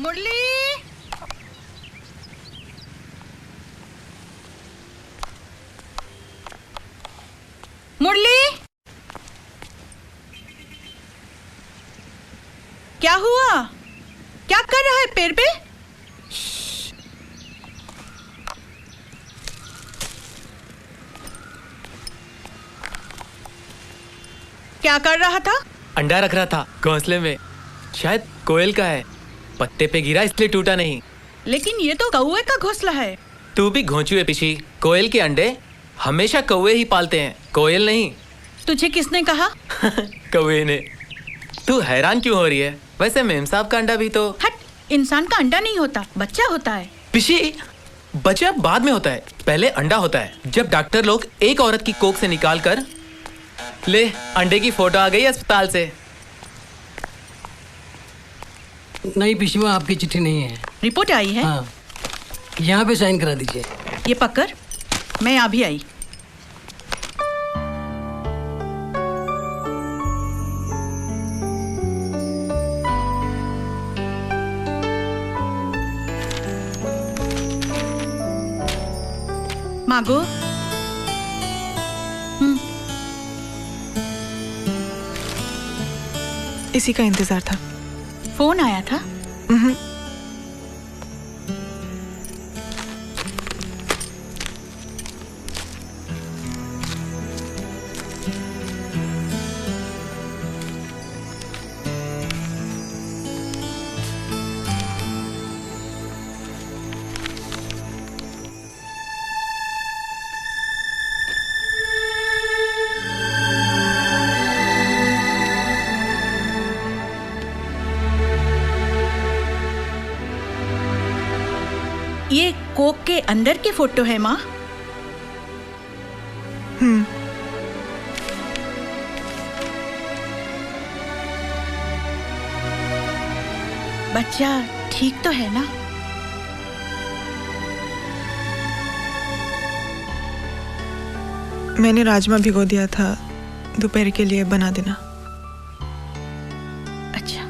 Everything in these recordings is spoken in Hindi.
मुरली, मुरली, क्या हुआ? क्या कर रहा है पैर पे? क्या कर रहा था? अंडा रख रहा था घोंसले में। शायद कोयल का है, पत्ते पे गिरा इसलिए टूटा नहीं। लेकिन ये तो कौवे का घोंसला है। तू भी घोंचू है पिछी। कोयल के अंडे हमेशा कौवे ही पालते हैं, कोयल नहीं। तुझे किसने कहा? कौवे ने। तू हैरान क्यों हो रही है? वैसे मेम साहब का अंडा भी तो। हट, इंसान का अंडा नहीं होता, बच्चा होता है। पिछी, बच्चा बाद में होता है, पहले अंडा होता है। जब डॉक्टर लोग एक औरत की कोख से निकाल कर ले, अंडे की फोटो आ गई अस्पताल से। नहीं पिछुआ, आपकी चिट्ठी नहीं है। रिपोर्ट आई है? हाँ, यहाँ पे साइन करा दीजिए। ये पकड़, मैं अभी आई। मांगो। इसी का इंतजार था। फोन आया था? ये कोक के अंदर के फोटो है माँ? बच्चा ठीक तो है ना? मैंने राजमा भिगो दिया था, दोपहर के लिए बना देना। अच्छा।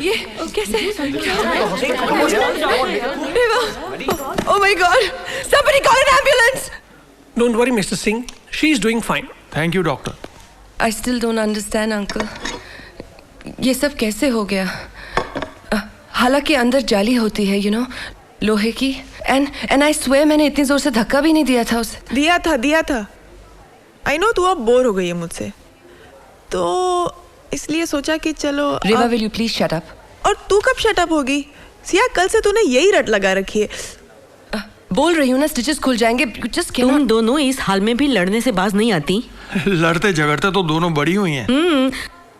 ये कैसे? Oh my God! Somebody call an ambulance! Don't worry, Mr. Singh. She is doing fine. Thank you, doctor. I still don't understand, uncle. ये सब कैसे हो गया? हालांकि अंदर जाली होती है, you know, लोहे की. And I swear मैंने इतनी जोर से धक्का भी नहीं दिया था उसे. दिया था. I know तू अब बोर हो गई है मुझसे, तो इसलिए सोचा कि चलो। रेवा, will you please shut up? और तू कब शट अप होगी? सिया, कल से तूने यही रट लगा रखी है। बोल रही हूँ ना, स्टिचेस खुल जाएंगे। Just तुम दोनों इस हाल में भी लड़ने से बाज नहीं आती। लड़ते झगड़ते तो दोनों बड़ी हुई हैं।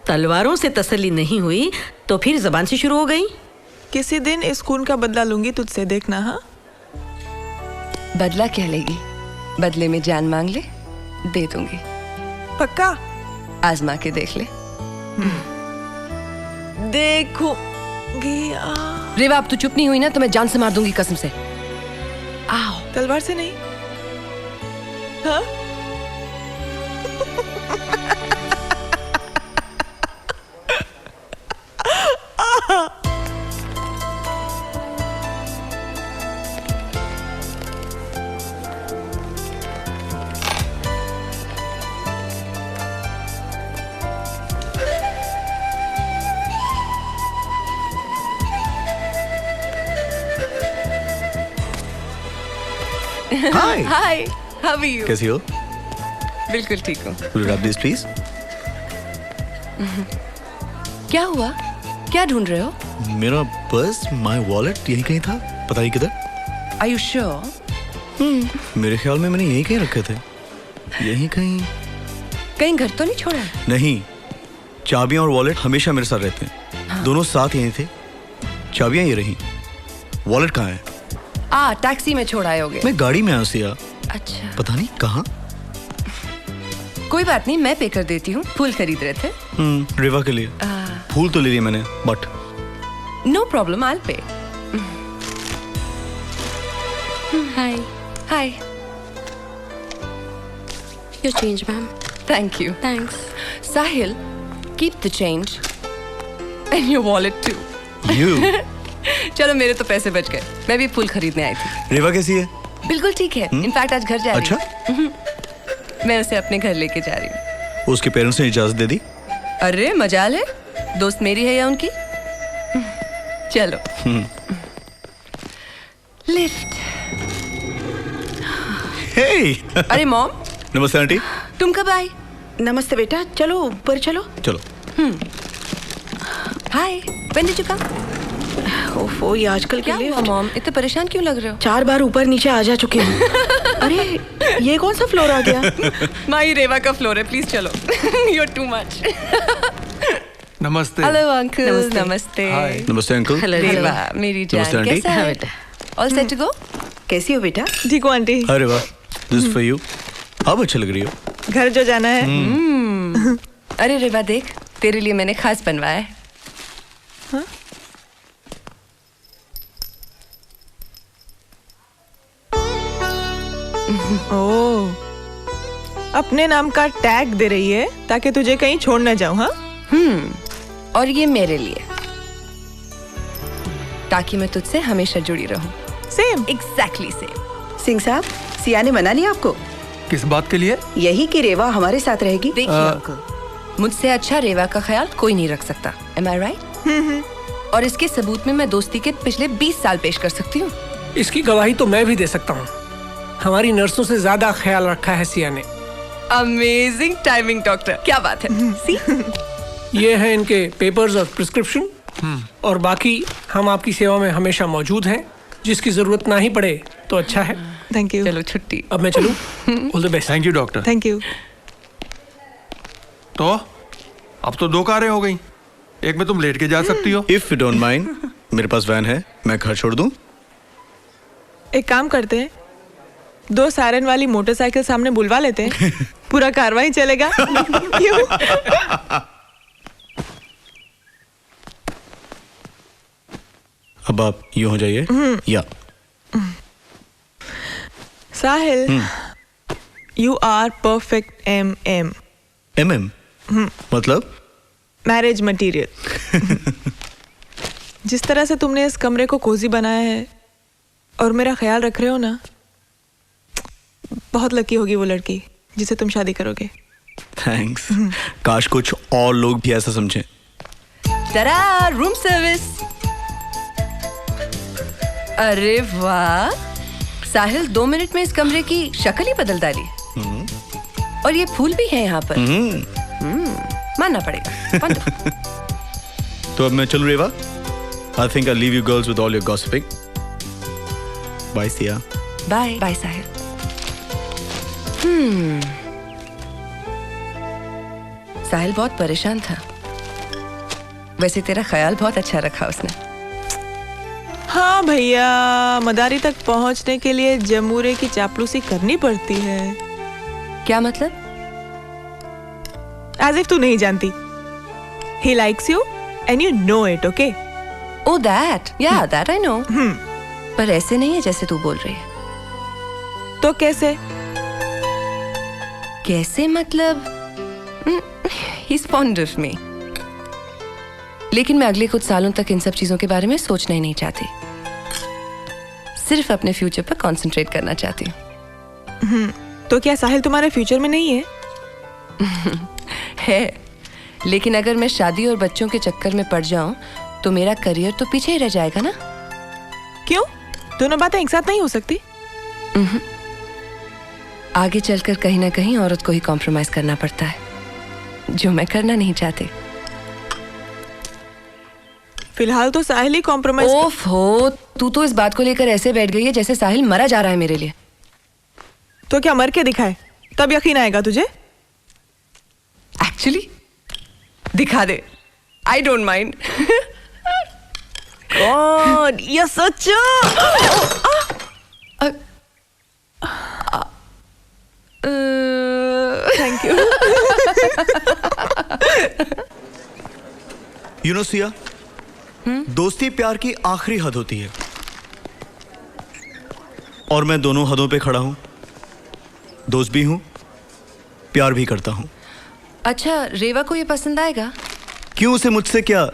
तलवारों से तसल्ली नहीं हुई तो फिर जबान से शुरू हो गई। किसी दिन इस खून का बदला लूंगी तुझसे, देखना। हाँ, बदला क्या लेगी? बदले में जान मांग ले, दे दूंगी। पक्का? आजमा के देख ले। देखूंगी। रेवा, अब तू चुप नहीं हुई ना तो मैं जान से मार दूंगी, कसम से। तलवार से नहीं। हाँ? हाय हाय, हाउ आर यू? कैसी हो? बिल्कुल ठीक हूँ। Will you grab this please? क्या हुआ? क्या ढूंढ रहे हो? मेरा पर्स, माय वॉलेट यहीं कहीं था, पता नहीं किधर। Are you sure? मेरे ख्याल में मैंने यहीं कहीं रखे थे, यहीं कहीं। कहीं घर तो नहीं छोड़ा है? नहीं, चाबियां और वॉलेट हमेशा मेरे साथ रहते हैं। हाँ। दोनों साथ यहीं थे, चाबियां ये रही, वॉलेट कहाँ है? टैक्सी में छोड़ आए होगे। मैं गाड़ी में आया सिया, अच्छा, पता नहीं कहाँ। कोई बात नहीं, मैं पे कर देती हूँ। फूल खरीद रहे थे? रेवा के लिए। फूल तो ले लिए मैंने, but no problem, I pay. Hi hi. Your change, ma'am. Thank you. Thanks. Sahil, keep the change and your wallet too. You. चलो, मेरे तो पैसे बच गए। मैं भी फूल खरीदने आई थी। रेवा कैसी है? बिल्कुल ठीक है। इनफैक्ट आज घर जा रही हूँ। अच्छा, मैं उसे अपने घर लेके जा रही हूँ। उसके पेरेंट्स ने इजाजत दे दी? अरे मजाल है, दोस्त मेरी है या उनकी? चलो। लिफ्ट। हे। अरे मॉम, नमस्ते आंटी। तुम कब आई? नमस्ते बेटा, चलो ऊपर चलो। चलो। हाय, when did you come? ओफो, ये आजकल क्या हुआ मॉम, इतने परेशान क्यों लग रहे हो? 4 बार ऊपर नीचे आ जा चुके हूँ। अरे ये कौन सा फ्लोर आ गया? माई रेवा का फ्लोर है, प्लीज चलो। You're too much. नमस्ते। Hello uncle. नमस्ते। नमस्ते। हाय। नमस्ते अंकल। हेलो रेवा मेरी नमस्ते जान, आंटी। कैसा हाँ है? बेटा, ऑल सेट टू गो? कैसी हो बेटा? ठीक हो आंटी? अरे वाह, दिस फॉर यू। अब अच्छा लग रही हो। घर जो जाना है। अरे रेवा देख, तेरे लिए मैंने खास बनवाया है। हाँ? ओह, अपने नाम का टैग दे रही है ताकि तुझे कहीं छोड़ ना जाऊं। हाँ, और ये मेरे लिए, ताकि मैं तुझसे हमेशा जुड़ी रहूं। सेम। Exactly same. सिंह साहब, सिया ने मना लिया आपको? किस बात के लिए? यही कि रेवा हमारे साथ रहेगी। देखिए अंकल, मुझसे अच्छा रेवा का ख्याल कोई नहीं रख सकता। Am I right? और इसके सबूत में मैं दोस्ती के पिछले 20 साल पेश कर सकती हूँ। इसकी गवाही तो मैं भी दे सकता हूँ। हमारी नर्सों से ज्यादा ख्याल रखा है सिया ने। अमेजिंग टाइमिंग डॉक्टर, क्या बात है। सी, ये है इनके पेपर्स और प्रिस्क्रिप्शन, और बाकी हम आपकी सेवा में हमेशा मौजूद हैं। जिसकी जरूरत ना ही पड़े तो अच्छा है। Thank you. चलो छुट्टी। अब मैं चलूं? All the best. Thank you doctor. Thank you. तो अब तो 2 कारें हो गई, एक में तुम लेट के जा सकती हो। इफ यू डोंट माइंड, मेरे पास वैन है, मैं घर छोड़ दूं? एक काम करते हैं, 2 सायरन वाली मोटरसाइकिल सामने बुलवा लेते हैं। पूरा कारवाई चलेगा। क्यों? अब आप यूं हो जाइए। या Sahil, you are perfect MM। MM मतलब? Marriage material. जिस तरह से तुमने इस कमरे को कोजी बनाया है और मेरा ख्याल रख रहे हो ना, बहुत लकी होगी वो लड़की जिसे तुम शादी करोगे। थैंक्स। काश कुछ और लोग भी ऐसा समझें। Ta-ra, room service. अरे वाह, साहिल 2 मिनट में इस कमरे की शक्ल ही बदल डाली। और ये फूल भी है यहाँ पर। मानना पड़ेगा। तो अब मैं चलूं रेवा? I think I'll leave you girls with all your gossiping. Bye Siya. Bye bye Sahil. Sahil बहुत परेशान था। वैसे तेरा ख्याल बहुत अच्छा रखा उसने। हाँ भैया, मदारी तक पहुंचने के लिए जमूरे की चापलूसी करनी पड़ती है। क्या मतलब? As if तू नहीं जानती। He likes you and you know it, okay? Oh, that. Yeah, that I know. पर ऐसे नहीं है जैसे तू बोल रही है। तो कैसे? कैसे मतलब? He's fond of me. लेकिन मैं अगले कुछ सालों तक इन सब चीजों के बारे में सोचना ही नहीं चाहती। सिर्फ अपने फ्यूचर पर कंसंट्रेट करना चाहती हूँ। तो क्या साहिल तुम्हारे फ्यूचर में नहीं है? है, लेकिन अगर मैं शादी और बच्चों के चक्कर में पड़ जाऊं तो मेरा करियर तो पीछे ही रह जाएगा ना। क्यों? दोनों बातें एक साथ नहीं हो सकती। आगे चलकर कहीं ना कहीं औरत को ही कॉम्प्रोमाइज करना पड़ता है, जो मैं करना नहीं चाहती। फिलहाल तो साहिल ही कॉम्प्रोमाइज। ओफ हो, तू तो इस बात को लेकर ऐसे बैठ गई है जैसे साहिल मरा जा रहा है मेरे लिए। तो क्या मर के दिखाए, तब यकीन आएगा तुझे? एक्चुअली दिखा दे, I don't mind. God, you सच। Thank you. You know Siya, दोस्ती प्यार की आखिरी हद होती है और मैं दोनों हदों पे खड़ा हूं। दोस्त भी हूं, प्यार भी करता हूं। अच्छा, रेवा को ये पसंद आएगा? क्यों, उसे मुझसे क्या?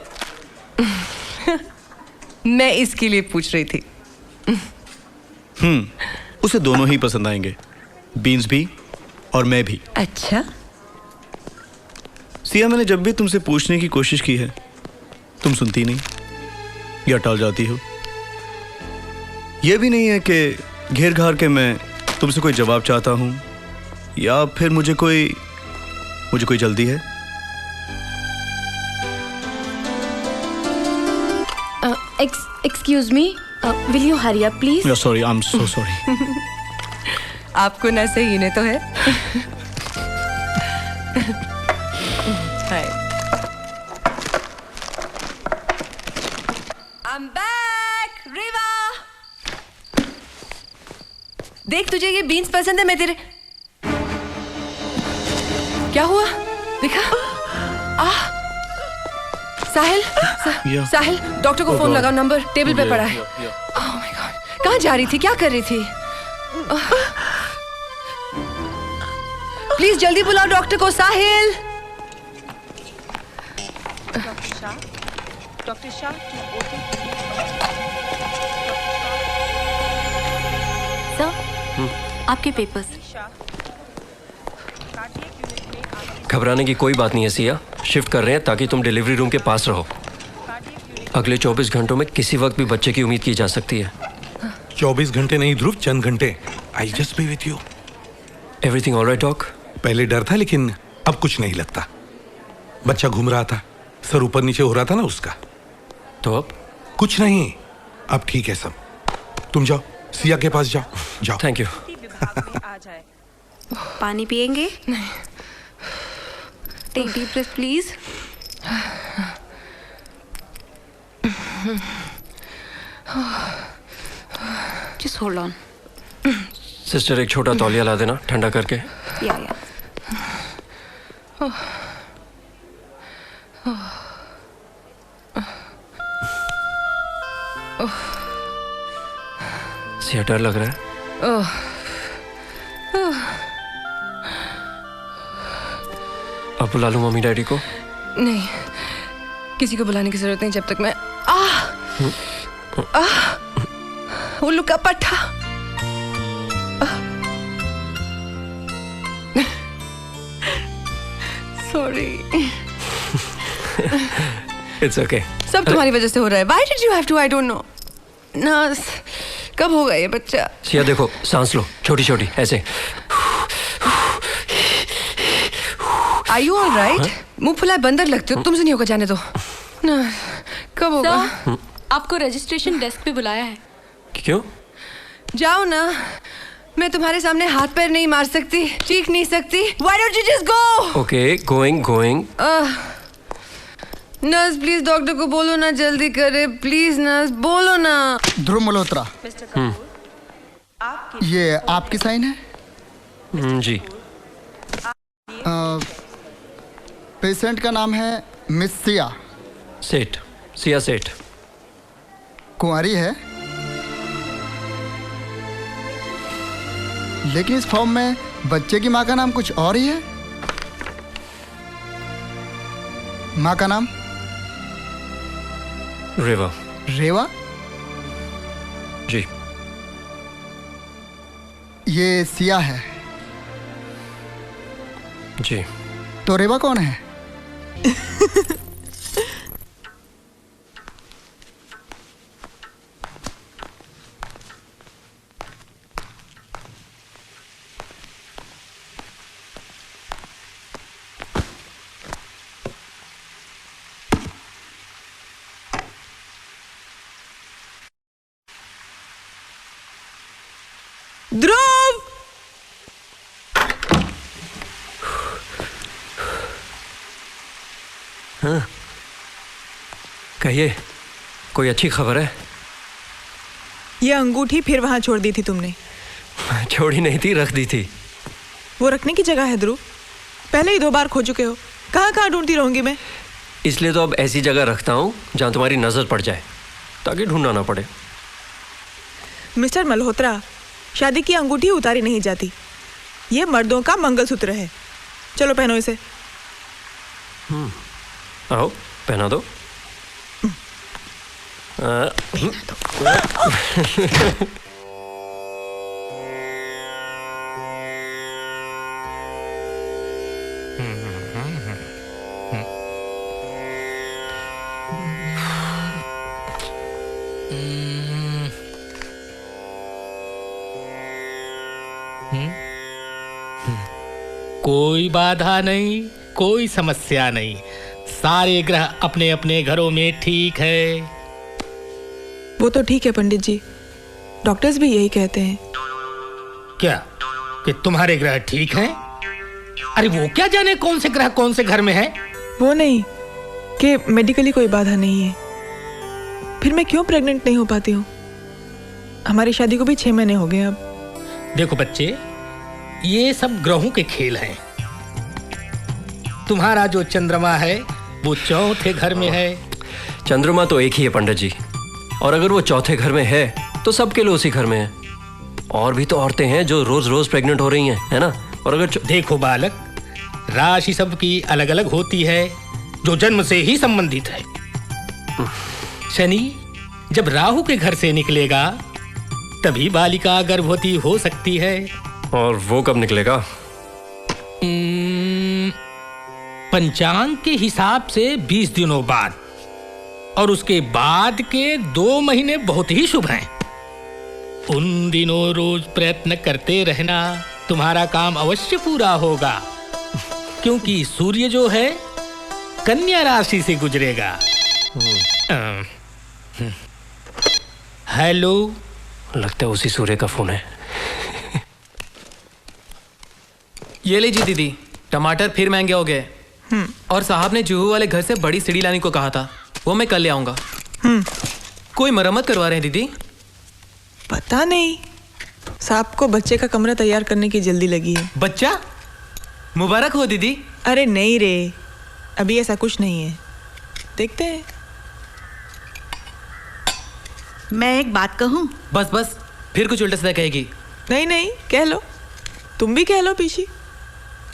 मैं इसके लिए पूछ रही थी। उसे दोनों ही पसंद आएंगे, बीन्स भी और मैं भी। अच्छा सिया, मैंने जब भी तुमसे पूछने की कोशिश की है, तुम सुनती नहीं या टाल जाती हो। यह भी नहीं है कि घेर घार के मैं तुमसे कोई जवाब चाहता हूं या फिर मुझे कोई जल्दी है। Excuse me, will you hurry up please? Sorry, I am so sorry. आपको ना सही ने तो है। I'm back, रेवा। देख, तुझे ये बीन्स पसंद है, मैं तेरे। क्या हुआ? देखा? साहिल, साहिल, डॉक्टर को फोन लगाओ, नंबर टेबल पे पड़ा है। ओह माय गॉड, कहाँ जा रही थी, क्या कर रही थी? प्लीज जल्दी बुलाओ डॉक्टर को। साहिल, डॉक्टर शाह, सर, आपके पेपर्स। घबराने की कोई बात नहीं है सिया, शिफ्ट कर रहे हैं ताकि तुम डिलीवरी रूम के पास रहो। अगले 24 घंटों में किसी वक्त भी बच्चे की उम्मीद की जा सकती है। 24 घंटे नहीं ध्रुव, चंद घंटे। I just be with you. Everything alright doc? पहले डर था लेकिन अब कुछ नहीं लगता। बच्चा घूम रहा था, सर ऊपर नीचे हो रहा था ना उसका। तो अब कुछ नहीं, अब ठीक है सब। तुम जाओ, सिया के पास जाओ। जाओ। Thank you. पानी पिएंगे? Take deep breath please. Just hold on. Sister, एक छोटा तौलिया ला देना, ठंडा करके। या सिया, डर लग रहा है? अब बुला लूं मम्मी डैडी को? नहीं, किसी को बुलाने की जरूरत नहीं जब तक मैं उल्लू का पट्टा। सॉरी। It's okay. सब तुम्हारी वजह से हो रहा है। Why did you have to? I don't know. Nurse, कब होगा ये बच्चा? सिया देखो, सांस लो, छोटी छोटी ऐसे। Are you all right? मुंह फुलाए बंदर लगते हो, तुमसे नहीं होगा, जाने दो। कब होगा? आपको रजिस्ट्रेशन डेस्क पे बुलाया है। क्यों? जाओ ना, मैं तुम्हारे सामने हाथ पैर नहीं मार सकती, चीख नहीं सकती। Why don't you just go? Okay, going. Nurse please doctor को बोलो ना, जल्दी करे प्लीज। नर्स बोलो ना। ध्रुव मल्होत्रा, ये आपकी साइन है? जी। पेशेंट का नाम है मिस सिया सेठ। सिया सेठ। कुंवारी है, लेकिन इस फॉर्म में बच्चे की माँ का नाम कुछ और ही है। माँ का नाम? रेवा। रेवा? जी। ये सिया है। जी। तो रेवा कौन है? ध्रुव! हाँ, कहिए, कोई अच्छी खबर है? ये अंगूठी फिर वहां छोड़ दी थी तुमने। छोड़ी नहीं थी, रख दी थी। वो रखने की जगह है ध्रुव, पहले ही 2 बार खो चुके हो। कहाँ कहाँ ढूंढती रहूंगी मैं। इसलिए तो अब ऐसी जगह रखता हूँ जहाँ तुम्हारी नजर पड़ जाए, ताकि ढूंढना ना पड़े। मिस्टर मल्होत्रा, शादी की अंगूठी उतारी नहीं जाती, ये मर्दों का मंगलसूत्र है। चलो पहनो इसे। आओ पहना दो। कोई बाधा नहीं, कोई समस्या नहीं, सारे ग्रह अपने अपने घरों में ठीक है। वो तो ठीक है पंडित जी, डॉक्टर्स भी यही कहते हैं। क्या कि तुम्हारे ग्रह ठीक हैं? अरे वो क्या जाने कौन से ग्रह कौन से घर में है। वो नहीं कि मेडिकली कोई बाधा नहीं है, फिर मैं क्यों प्रेग्नेंट नहीं हो पाती हूँ? हमारी शादी को भी 6 महीने हो गए अब। देखो बच्चे, ये सब ग्रहों के खेल हैं। तुम्हारा जो चंद्रमा है वो 4थे घर में है। चंद्रमा तो एक ही है पंडित जी, और अगर वो 4थे घर में है तो सबके लिए उसी घर में है। और भी तो औरतें हैं जो रोज रोज प्रेग्नेंट हो रही हैं, है ना? और अगर देखो बालक, राशि सबकी अलग अलग होती है, जो जन्म से ही संबंधित है। शनि जब राहु के घर से निकलेगा तभी बालिका गर्भवती हो सकती है। और वो कब निकलेगा? पंचांग के हिसाब से 20 दिनों बाद, और उसके बाद के 2 महीने बहुत ही शुभ हैं। उन दिनों रोज प्रयत्न करते रहना, तुम्हारा काम अवश्य पूरा होगा, क्योंकि सूर्य जो है कन्या राशि से गुजरेगा। हेलो, लगता है उसी सूर्य का फोन है। ये लीजिए दीदी, टमाटर फिर महंगे हो गए। और साहब ने जुहू वाले घर से बड़ी सीढ़ी लाने को कहा था, वो मैं कल ले आऊंगा। कोई मरम्मत करवा रहे हैं दीदी? पता नहीं, साहब को बच्चे का कमरा तैयार करने की जल्दी लगी है। बच्चा मुबारक हो दीदी। अरे नहीं रे, अभी ऐसा कुछ नहीं है, देखते हैं। मैं एक बात कहूँ? बस बस, फिर कुछ उल्टा सीधा कहेगी। नहीं नहीं, कह लो, तुम भी कह लो पीछी।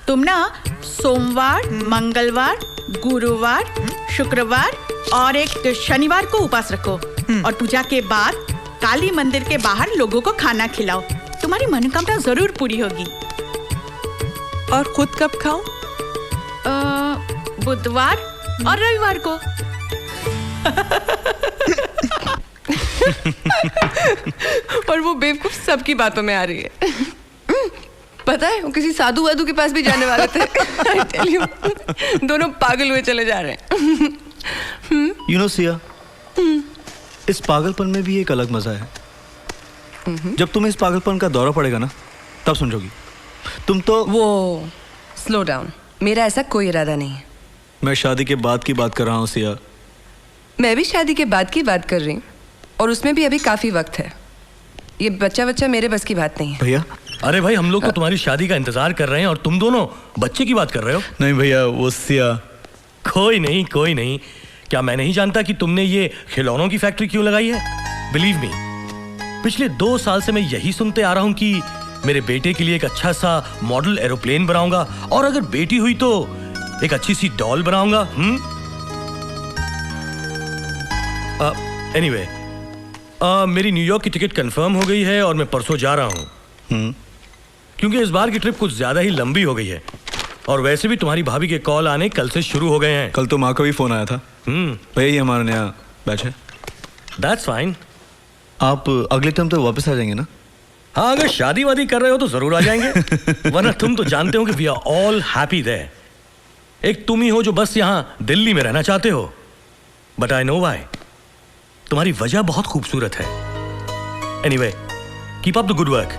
तुम ना सोमवार, मंगलवार, गुरुवार, शुक्रवार और एक शनिवार को उपवास रखो, और पूजा के बाद काली मंदिर के बाहर लोगों को खाना खिलाओ। तुम्हारी मनोकामना जरूर पूरी होगी। और खुद कब खाऊं? बुधवार और रविवार को। और वो बेवकूफ सबकी बातों में आ रही है। पता है, वो किसी साधु वाधु के पास भी जाने वाले थे। I tell you, दोनों पागल हुए चले जा रहे हैं। You know, सिया, इस पागलपन में भी एक अलग मजा है। जब तुम्हें इस पागलपन का दौरा पड़ेगा ना, तब समझोगी। तुम तो वो स्लो डाउन, मेरा ऐसा कोई इरादा नहीं है। मैं शादी के बाद की बात कर रहा हूँ सिया। मैं भी शादी के बाद की बात कर रही हूँ, और उसमें भी अभी काफी वक्त है। ये बच्चा मेरे बस की बात नहीं है। भैया, अरे भाई, हम लोग तो तुम्हारी शादी का इंतजार कर रहे हैं और तुम दोनों बच्चे की बात कर रहे हो। नहीं भैया, वो सिया। कोई नहीं, कोई नहीं। क्या मैं नहीं जानता कि तुमने ये खिलौनों की फैक्ट्री क्यों लगाई है? बिलीव मी, पिछले 2 साल से मैं यही सुनते आ रहा हूं कि मेरे बेटे के लिए एक अच्छा सा मॉडल एरोप्लेन बनाऊंगा, और अगर बेटी हुई तो एक अच्छी सी डॉल बनाऊंगा। एनीवे, मेरी न्यूयॉर्क की टिकट कंफर्म हो गई है और मैं परसों जा रहा हूं। क्योंकि इस बार की ट्रिप कुछ ज्यादा ही लंबी हो गई है, और वैसे भी तुम्हारी भाभी के कॉल आने कल से शुरू हो गए हैं। कल तो माँ का भी फोन आया था। भैया, ये हमारा नया बैच है। That's fine. आप अगले टर्म तो वापस आ जाएंगे ना? हाँ, अगर शादी वादी कर रहे हो तो जरूर आ जाएंगे। वरना तुम तो जानते हो कि we are all happy there. एक तुम ही हो जो बस यहाँ दिल्ली में रहना चाहते हो। But I know why. तुम्हारी वजह बहुत खूबसूरत है। Anyway, keep up the good work.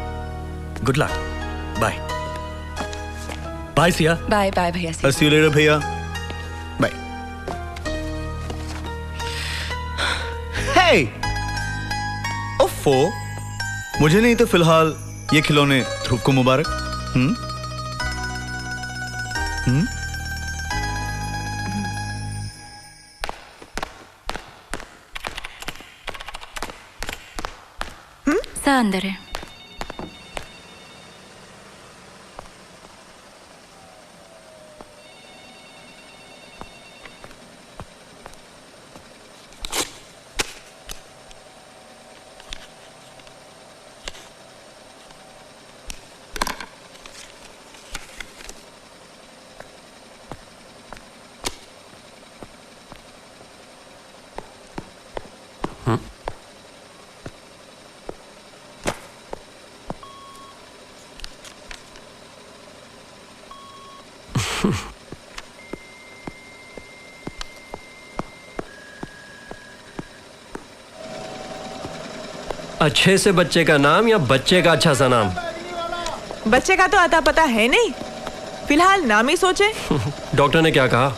Good luck, bye bye Siya. Bye bye भैया सिया। See you later भैया, बाय। Hey! ओफो, मुझे नहीं तो फिलहाल ये खिलौने ध्रुव को मुबारक। सा अंदर है। अच्छे से बच्चे का नाम या बच्चे का अच्छा सा नाम? बच्चे का तो आता पता है नहीं, फिलहाल नाम ही सोचे। डॉक्टर ने क्या कहा?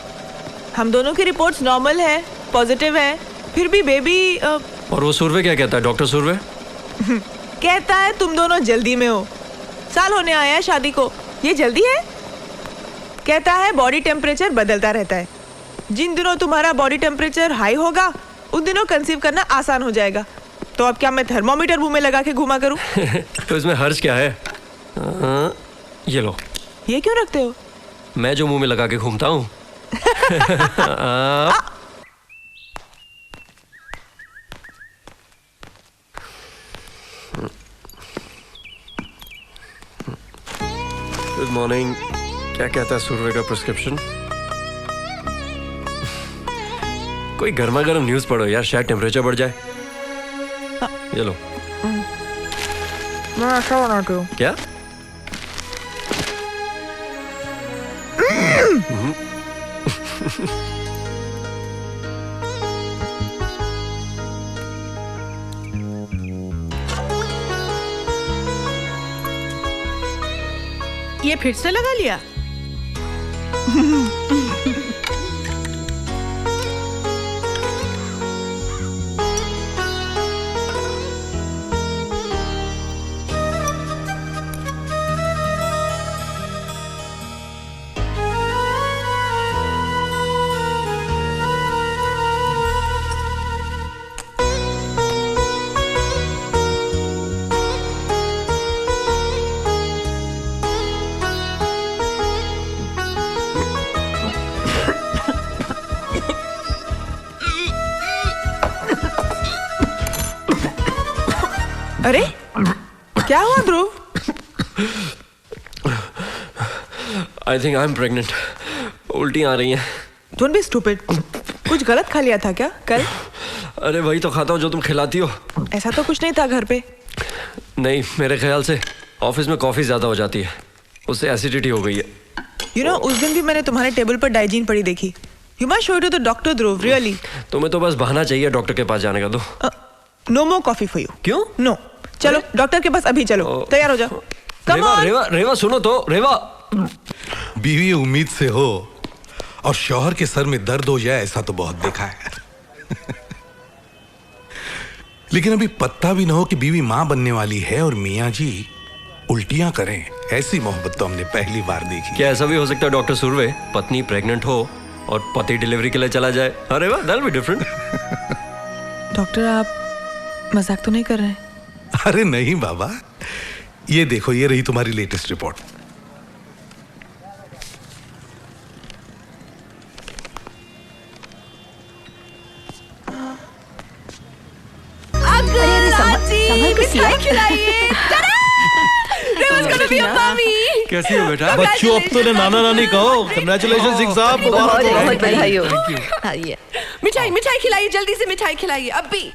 हम दोनों की रिपोर्ट्स नॉर्मल है, पॉजिटिव है, फिर भी बेबी और वो सुरवे क्या कहता है, डॉक्टर सुरवे? कहता है तुम दोनों जल्दी में हो, साल होने आया है शादी को, ये जल्दी है? कहता है बॉडी टेम्परेचर बदलता रहता है, जिन दिनों तुम्हारा बॉडी टेम्परेचर हाई होगा उन दिनों कंसीव करना आसान हो जाएगा। तो अब क्या मैं थर्मोमीटर मुंह में लगा के घुमा करूं? तो इसमें हर्ज क्या है? ये लो। ये क्यों रखते हो? मैं जो मुंह में लगा के घूमता हूँ। Good morning. क्या कहता है सुरवे का प्रिस्क्रिप्शन? कोई गर्मा गर्म न्यूज पढ़ो यार, शायद टेम्परेचर बढ़ जाए। ये लो। मैं ऐसा बनाती हूँ। क्या? ये फिर से लगा लिया? अरे क्या हुआ ध्रुव? I think I'm pregnant. उल्टी आ रही हैं। Don't be stupid. कुछ गलत खा लिया था क्या कल? अरे वही तो खाता हूँ जो तुम खिलाती हो। ऐसा तो कुछ नहीं था घर पे। नहीं, मेरे ख्याल से ऑफिस में कॉफी ज्यादा हो जाती है, उससे एसिडिटी हो गई है। You know, उस दिन भी मैंने तुम्हारे टेबल पर डाइजीन पड़ी देखी। You must show it to the doctor, Dhruv, really. तुम्हें तो बस बहाना चाहिए डॉक्टर के पास जाने का। दो। No more coffee for you. क्यों? No. चलो डॉक्टर के पास अभी चलो, तैयार हो जाओ। रेवा सुनो तो, रेवा। बीवी उम्मीद से हो और शौहर के सर में दर्द हो जाए, ऐसा तो बहुत देखा है। लेकिन अभी पत्ता भी ना हो कि बीवी मां बनने वाली है और मियां जी उल्टियां करें, ऐसी मोहब्बत तो हमने पहली बार देखी। क्या ऐसा भी हो सकता है डॉक्टर सुरवे, पत्नी प्रेग्नेंट हो और पति डिलीवरी के लिए चला जाए? अरे वाह, that will be different. Doctor आप मजाक तो नहीं कर रहे हैं? अरे नहीं बाबा, ये देखो, ये रही तुम्हारी लेटेस्ट रिपोर्ट। कैसी हो बेटा? बच्चों अब तो नाना नानी कहो। कांग्रेचुलेशंस सिंह साहब, बहुत बधाई हो। मिठाई मिठाई खिलाइए, जल्दी से मिठाई खिलाइए अभी।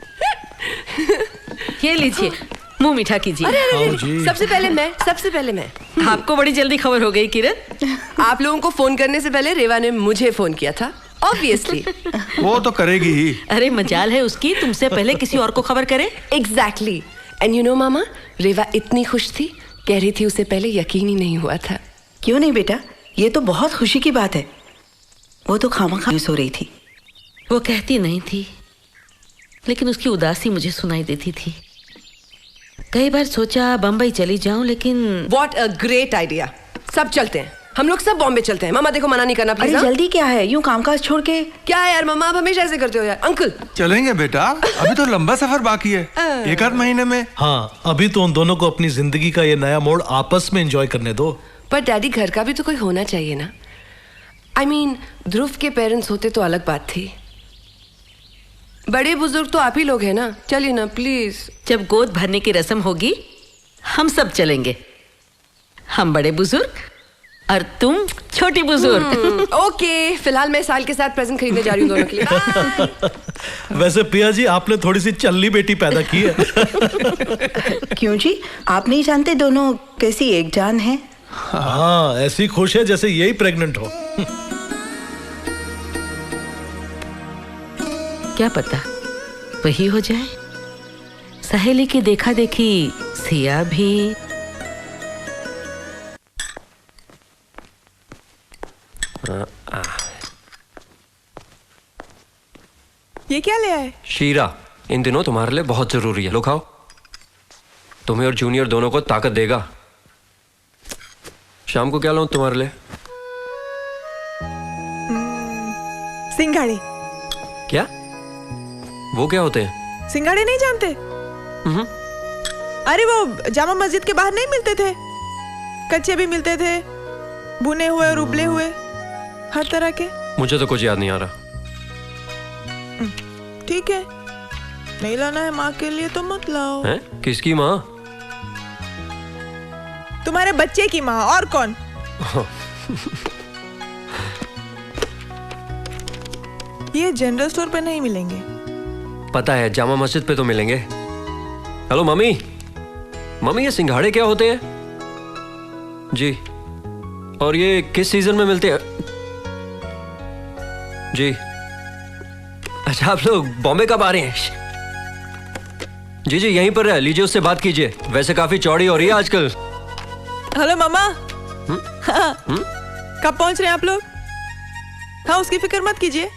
ये लीजिए, मुंह मीठा कीजिए। अरे सबसे पहले मैं। आपको बड़ी जल्दी खबर हो गई किरण। आप लोगों को फोन करने से पहले रेवा ने मुझे फोन किया था, ऑब्वियसली। वो तो करेगी ही। अरे मजाल है उसकी, तुमसे पहले किसी और को खबर करे। एग्जैक्टली। एंड यू नो मामा, रेवा इतनी खुश थी कह रही थी उसे पहले यकीन ही नहीं हुआ था। क्यों नहीं बेटा, ये तो बहुत खुशी की बात है। वो तो खामखा सो रही थी। वो कहती नहीं थी, लेकिन उसकी उदासी मुझे सुनाई देती थी। कई बार सोचा बम्बई चली जाऊं, लेकिन What a great idea! सब चलते हैं, हम लोग सब बॉम्बे चलते हैं। मामा देखो, मना नहीं करना प्लीज। अरे जल्दी क्या है, यूं कामकाज छोड़ के? क्या है यार मामा, आप हमेशा ऐसे करते हो यार। अंकल चलेंगे बेटा, अभी तो लंबा सफर बाकी है, एक आध महीने में। हाँ, अभी तो उन दोनों को अपनी जिंदगी का ये नया मोड़ आपस में एंजॉय करने दो। पर डैडी, घर का भी तो कोई होना चाहिए ना। I mean, ध्रुव के पेरेंट्स होते तो अलग बात थी। बड़े बुजुर्ग तो आप ही लोग हैं ना, चलिए ना प्लीज। जब गोद भरने की रस्म होगी हम सब चलेंगे। हम बड़े बुजुर्ग और तुम छोटी बुजुर्ग। ओके, फिलहाल मैं साल के साथ प्रेजेंट खरीदने जा रही हूँ दोनों के लिए। वैसे पिया जी, आपने थोड़ी सी चल्ली बेटी पैदा की है। क्यों जी, आप नहीं जानते दोनों कैसी एक जान है? हाँ, ऐसी खुश है जैसे यही प्रेग्नेंट हो। क्या पता वही हो जाए। सहेली की देखा देखी सिया भी। ये क्या ले आए? शीरा इन दिनों तुम्हारे लिए बहुत जरूरी है, लो खाओ। तुम्हें और जूनियर दोनों को ताकत देगा। शाम को क्या लाऊं तुम्हारे लिए? सिंघाड़े। क्या? वो क्या होते हैं? सिंघाड़े नहीं जानते? अरे वो जामा मस्जिद के बाहर नहीं मिलते थे? कच्चे भी मिलते थे, भुने हुए और उबले हुए, हर तरह के। मुझे तो कुछ याद नहीं आ रहा। ठीक है, नहीं लाना है माँ के लिए तो मत लाओ। हैं? किसकी माँ? तुम्हारे बच्चे की माँ, और कौन? ये जनरल स्टोर पे नहीं मिलेंगे। पता है, जामा मस्जिद पे तो मिलेंगे। हेलो मम्मी, मम्मी ये सिंघाड़े क्या होते हैं? जी, और ये किस सीजन में मिलते हैं? जी, अच्छा आप लोग बॉम्बे कब आ रहे हैं? जी जी यहीं पर है, लीजिए उससे बात कीजिए। वैसे काफी चौड़ी हो रही है आजकल। हेलो मामा। हाँ। कब पहुंच रहे हैं आप लोग? हाँ, उसकी फिक्र मत कीजिए।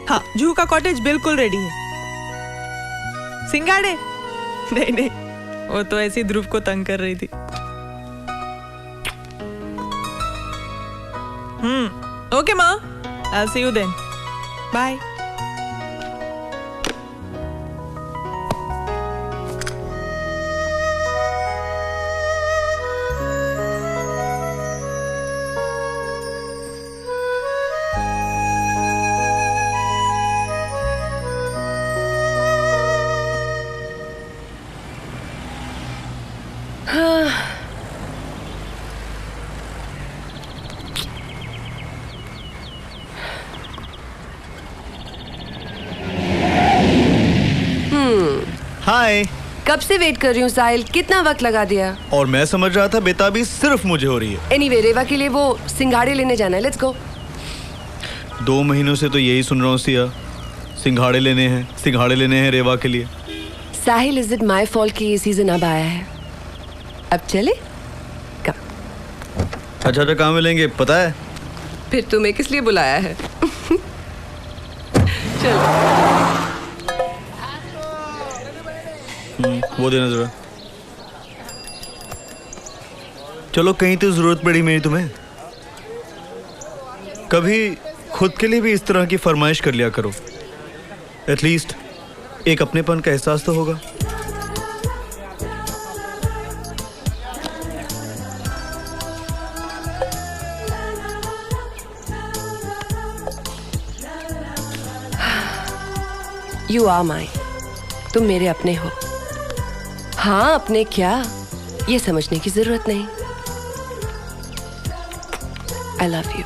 हाँ, जूहू का कॉटेज बिल्कुल रेडी है। सिंघाड़े? नहीं नहीं, वो तो ऐसी ध्रुव को तंग कर रही थी। ओके माँ, I'll see you then. Bye. हाय। कब से वेट कर रही हूँ साहिल, कितना वक्त लगा दिया। और मैं समझ रहा था बेताबी सिर्फ मुझे हो रही है। एनीवे, रेवा के लिए वो सिंघाड़े लेने जाना है, लेट्स गो। 2 महीनों से तो यही सुन रहा हूँ सिया, सिंघाड़े लेने हैं रेवा के लिए। साहिल, इज इट माई फॉल्ट कि ये सीजन अब आया है? अब चले? अच्छा कहाँ मिलेंगे पता है? फिर तुम्हें किस लिए बुलाया है? चलो। वो देना जरा। चलो, कहीं तो जरूरत पड़ी मेरी तुम्हें। कभी खुद के लिए भी इस तरह की फरमाइश कर लिया करो। एटलीस्ट एक अपनेपन का एहसास तो होगा। You are mine. तुम मेरे अपने हो। हाँ, अपने क्या, ये समझने की जरूरत नहीं। I love you.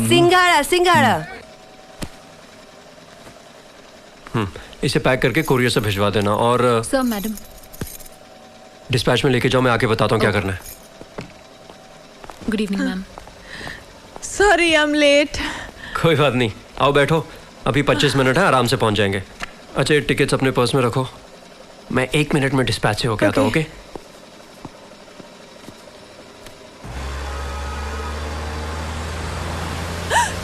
सिंघाड़ा सिंघाड़ा। इसे पैक करके कोरियर से भिजवा देना और सर मैडम डिस्पैच में लेके जाओ। मैं आके बताता हूँ क्या करना है। Good evening ma'am. Sorry I am late. कोई बात नहीं, आओ बैठो। अभी 25 मिनट है, आराम से पहुंच जाएंगे। अच्छा, ये टिकट्स अपने पर्स में रखो। मैं 1 मिनट में डिस्पैच से होके आता हूँ, okay?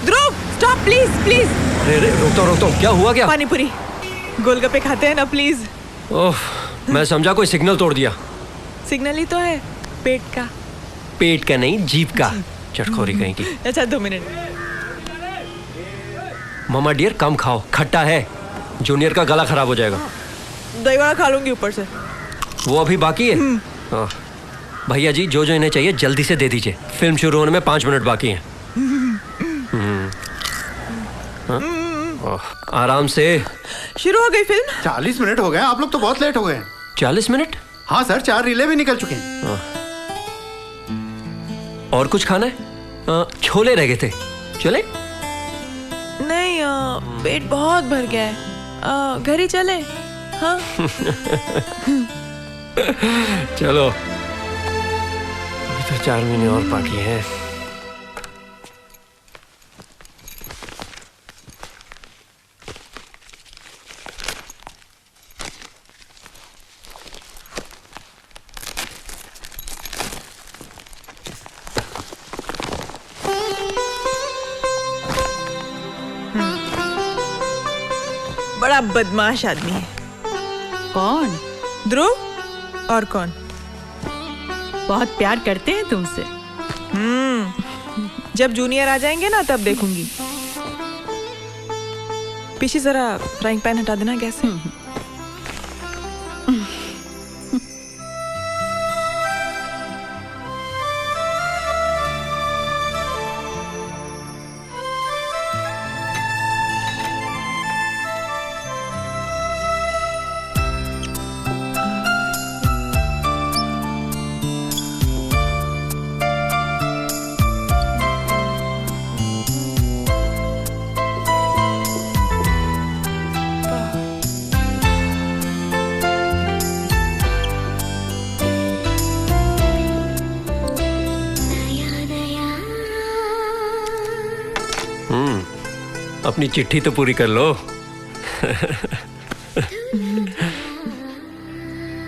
Dhruv stop please please. अरे रोकता हूँ, क्या हुआ क्या? पानी पूरी गोलगप्पे खाते हैं ना प्लीज। ओह, मैं समझा कोई सिग्नल तोड़ दिया। सिग्नल ही तो है, पेट का। पेट का नहीं, जीभ का। चटखोरी कहीं की। अच्छा 2 मिनट। मामा डियर कम खाओ, खट्टा है। जूनियर का गला खराब हो जाएगा। दही वड़ा खा लूंगी ऊपर से। वो अभी बाकी है। भैया जी जो इन्हें चाहिए जल्दी से दे दीजिए। फिल्म शुरू होने में 5 मिनट बाकी हैं। आराम से। शुरू हो गई फिल्म? 40 मिनट हो गए, आप लोग तो बहुत लेट हो गए। 40 मिनट? हाँ सर, 4 रीले भी निकल चुके हैं। और कुछ खाना है? छोले रह गए थे, चले? नहीं, पेट बहुत भर गया है। घर ही चले? हाँ। चलो, अभी तो 4 महीने और बाकी हैं। बड़ा बदमाश आदमी है। कौन? ध्रुव। और कौन? बहुत प्यार करते हैं तुमसे। जब जूनियर आ जाएंगे ना तब देखूंगी। पीछे जरा फ्राइंग पैन हटा देना गैस से। अपनी चिट्ठी तो पूरी कर लो।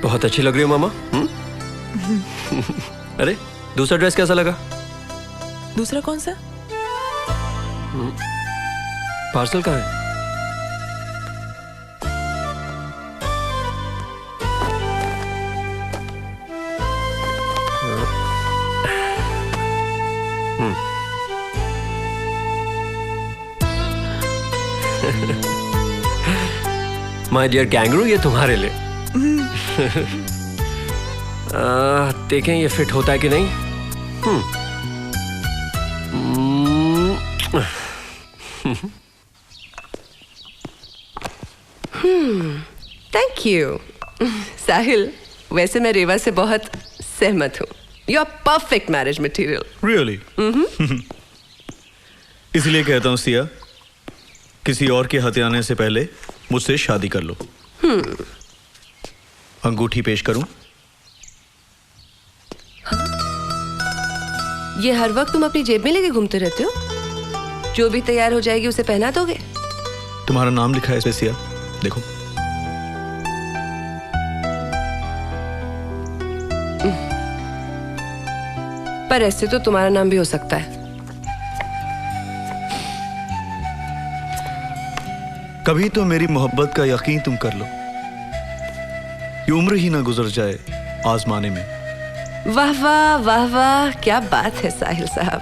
बहुत अच्छी लग रही हो मामा। अरे दूसरा ड्रेस कैसा लगा? दूसरा कौन सा? पार्सल कहाँ है? माय डियर कैंगरू, ये तुम्हारे लिए। देखें ये फिट होता है कि नहीं। Thank you Sahil. वैसे मैं रेवा से बहुत सहमत हूँ। You are perfect marriage material. Really? इसलिए कहता हूँ सिया, किसी और के हाथ आने से पहले मुझसे शादी कर लो। अंगूठी पेश करूं? ये हर वक्त तुम अपनी जेब में लेके घूमते रहते हो? जो भी तैयार हो जाएगी उसे पहना दोगे? तुम्हारा नाम लिखा है इसमें सिया, देखो। पर ऐसे तो तुम्हारा नाम भी हो सकता है। कभी तो मेरी मोहब्बत का यकीन तुम कर लो। ये उम्र ही ना गुजर जाए आजमाने में। वाह वाह वाह वाह, क्या बात है साहिल साहब।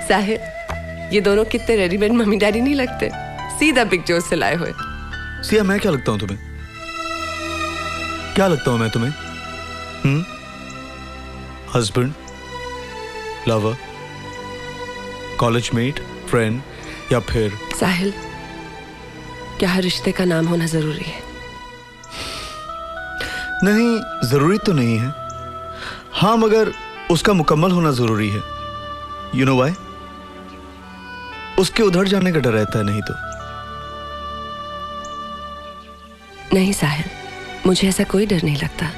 साहिल, ये दोनों कितने रेडीमेड मम्मी डैडी नहीं लगते, सीधा बिग जोर से लाए हुए। सिया, मैं क्या लगता हूं तुम्हें? क्या लगता हूं मैं तुम्हें? हस्बैंड, लवर, कॉलेजमेट, फ्रेंड या फिर? साहिल, क्या हर रिश्ते का नाम होना जरूरी है? नहीं, जरूरी तो नहीं है। हाँ, मगर उसका मुकम्मल होना जरूरी है। You know why? उसके उधर जाने का डर रहता है, नहीं तो। नहीं साहिल, मुझे ऐसा कोई डर नहीं लगता।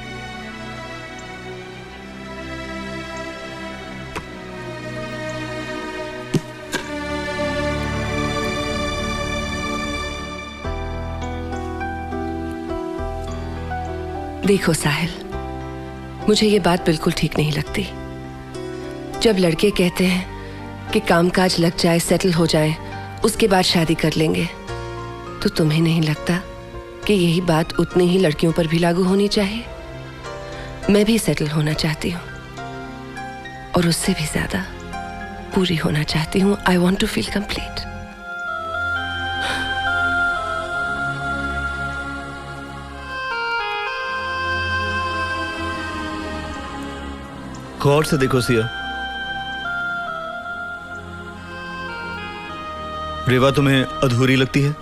देखो साहिल, मुझे ये बात बिल्कुल ठीक नहीं लगती। जब लड़के कहते हैं कि कामकाज लग जाए, सेटल हो जाए, उसके बाद शादी कर लेंगे, तो तुम्हें नहीं लगता कि यही बात उतनी ही लड़कियों पर भी लागू होनी चाहिए? मैं भी सेटल होना चाहती हूँ और उससे भी ज्यादा पूरी होना चाहती हूँ। I want to feel complete. गौर से देखो सिया, रेवा तुम्हें अधूरी लगती है?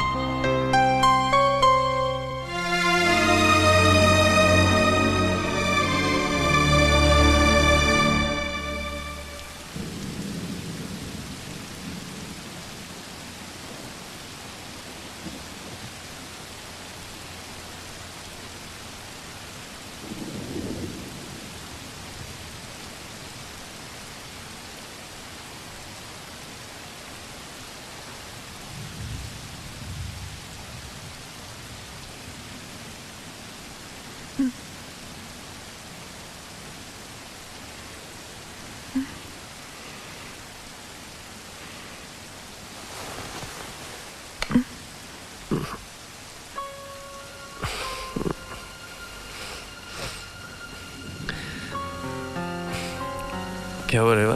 क्या हो रेवा?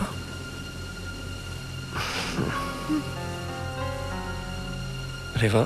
रेवा,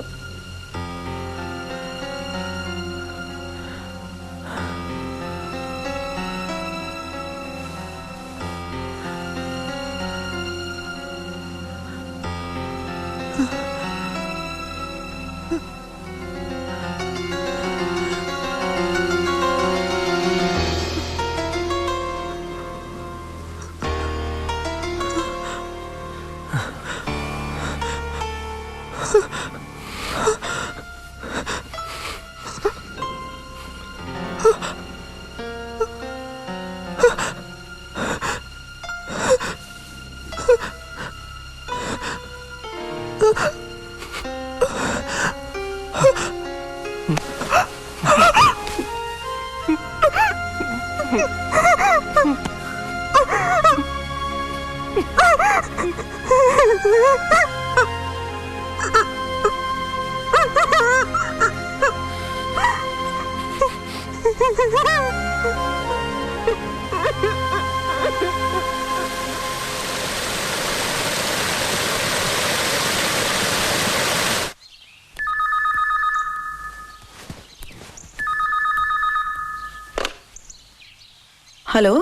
हेलो।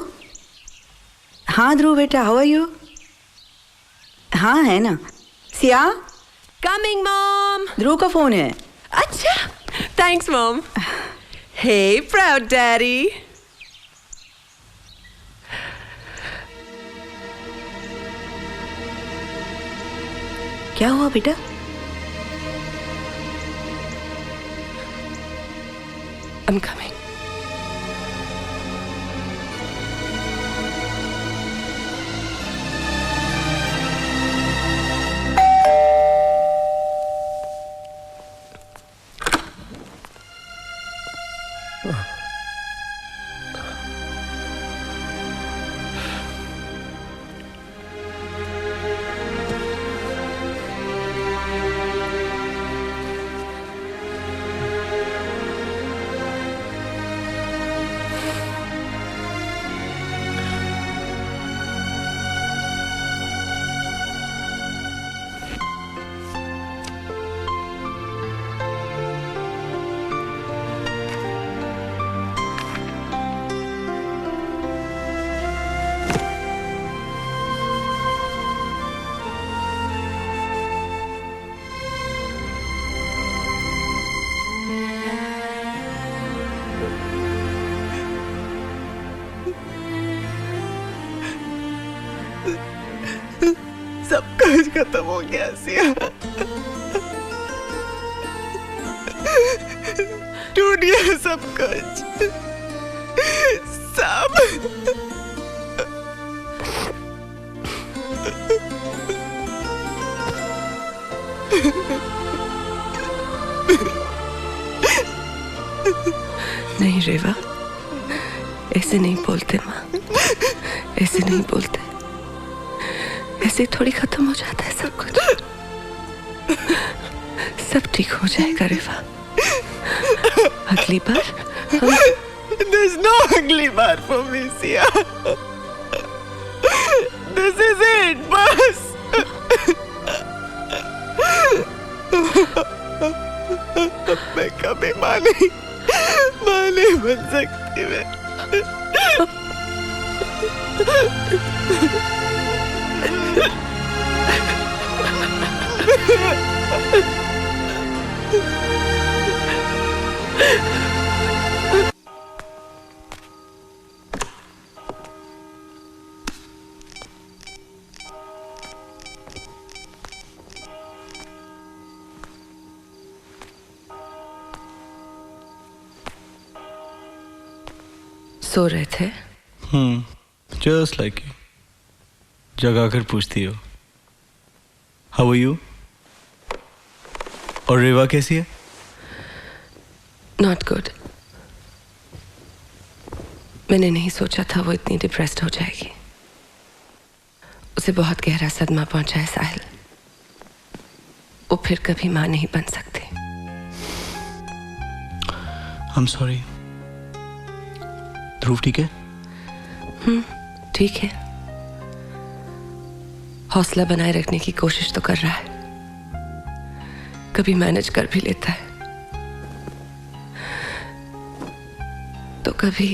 हाँ ध्रुव बेटा, हाउ आर यू? हाँ है ना। Siya, coming mom. ध्रुव का फोन है। अच्छा, थैंक्स मॉम। हे प्राउड डैडी। क्या हुआ बेटा? I'm coming. सब कुछ खत्म हो गया सिया, टूट गया सब कुछ, सब। नहीं रेवा, ऐसे नहीं बोलते माँ, ऐसे नहीं बोलते। ऐसे थोड़ी खत्म हो जाता है सब कुछ। सब ठीक हो जाएगा रेवा। अगली बार हम... There's no अगली बार for me, Sia. This is it, बस। मैं कभी माँ नहीं बन सकती मैं। सो रहे थे? Just like you. जगा कर पूछती हो हाउ आर यू। और रेवा कैसी है? Not good. मैंने नहीं सोचा था वो इतनी डिप्रेस्ड हो जाएगी। उसे बहुत गहरा सदमा पहुंचा है साहिल। वो फिर कभी मां नहीं बन सकती। I am sorry. ध्रुव ठीक है? ठीक है। हौसला बनाए रखने की कोशिश तो कर रहा है, कभी मैनेज कर भी लेता है, तो कभी...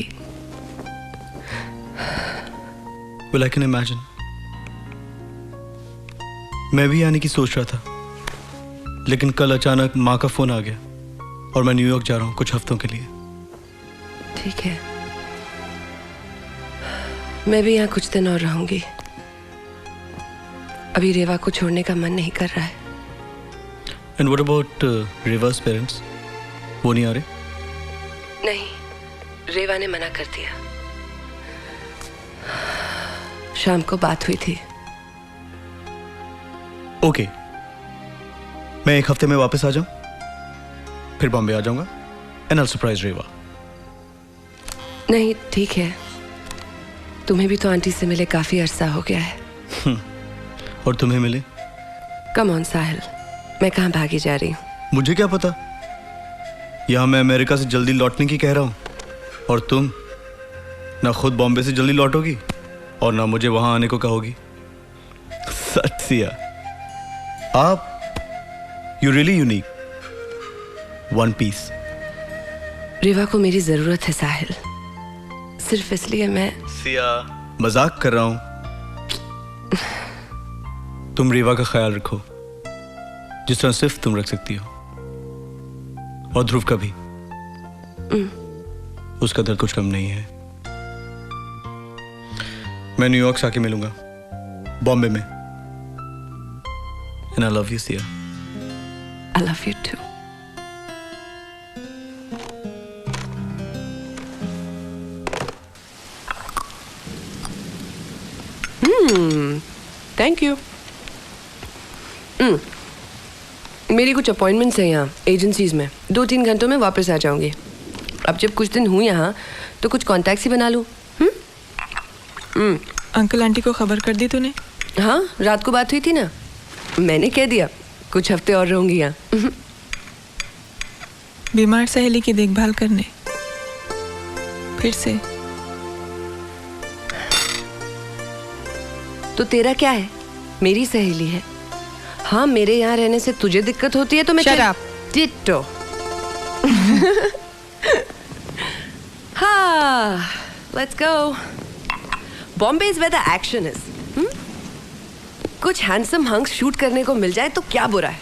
Well, I can imagine. मैं भी आने की सोच रहा था, लेकिन कल अचानक माँ का फोन आ गया और मैं न्यूयॉर्क जा रहा हूँ कुछ हफ्तों के लिए। ठीक है, मैं भी यहाँ कुछ दिन और रहूंगी। अभी रेवा को छोड़ने का मन नहीं कर रहा है। And what about रेवा's parents? वो नहीं आ रहे? नहीं, रेवा ने मना कर दिया। शाम को बात हुई थी। ओके, मैं एक हफ्ते में वापस आ जाऊं, फिर बॉम्बे आ जाऊंगा एंड I'll surprise रेवा। नहीं, ठीक है। तुम्हें भी तो आंटी से मिले काफी अरसा हो गया है। और तुम्हें मिले? कम ऑन साहिल, मैं कहाँ भागी जा रही हूँ? मुझे क्या पता, यहाँ मैं अमेरिका से जल्दी लौटने की कह रहा हूँ और तुम ना खुद बॉम्बे से जल्दी लौटोगी और ना मुझे वहां आने को कहोगी। सच सिया, आप you really unique, one piece. Reva को मेरी जरूरत है साहिल, सिर्फ इसलिए मैं... सिया, मजाक कर रहा हूं। तुम रेवा का ख्याल रखो जिस तरह सिर्फ तुम रख सकती हो, और ध्रुव का भी। उसका दर्द कुछ कम नहीं है। मैं न्यूयॉर्क से आके मिलूंगा, बॉम्बे में। And I love you, Sia. I love you too. Thank you. मेरी कुछ अपॉइंटमेंट्स हैं यहाँ एजेंसीज में। 2-3 घंटों में वापस आ जाऊंगी। अब जब कुछ दिन हूँ यहाँ तो कुछ कॉन्टैक्ट्स ही बना लूँ। अंकल आंटी को खबर कर दी तूने? हाँ, रात को बात हुई थी ना, मैंने कह दिया कुछ हफ्ते और रहूंगी यहाँ। बीमार सहेली की देखभाल करने फिर से? तो तेरा क्या है, मेरी सहेली है। हाँ, मेरे यहाँ रहने से तुझे दिक्कत होती है तो मैं... Shut up. डिट्टो। हाँ, let's go. Bombay is where the action is. कुछ हैंडसम हंक्स शूट करने को मिल जाए तो क्या बुरा है।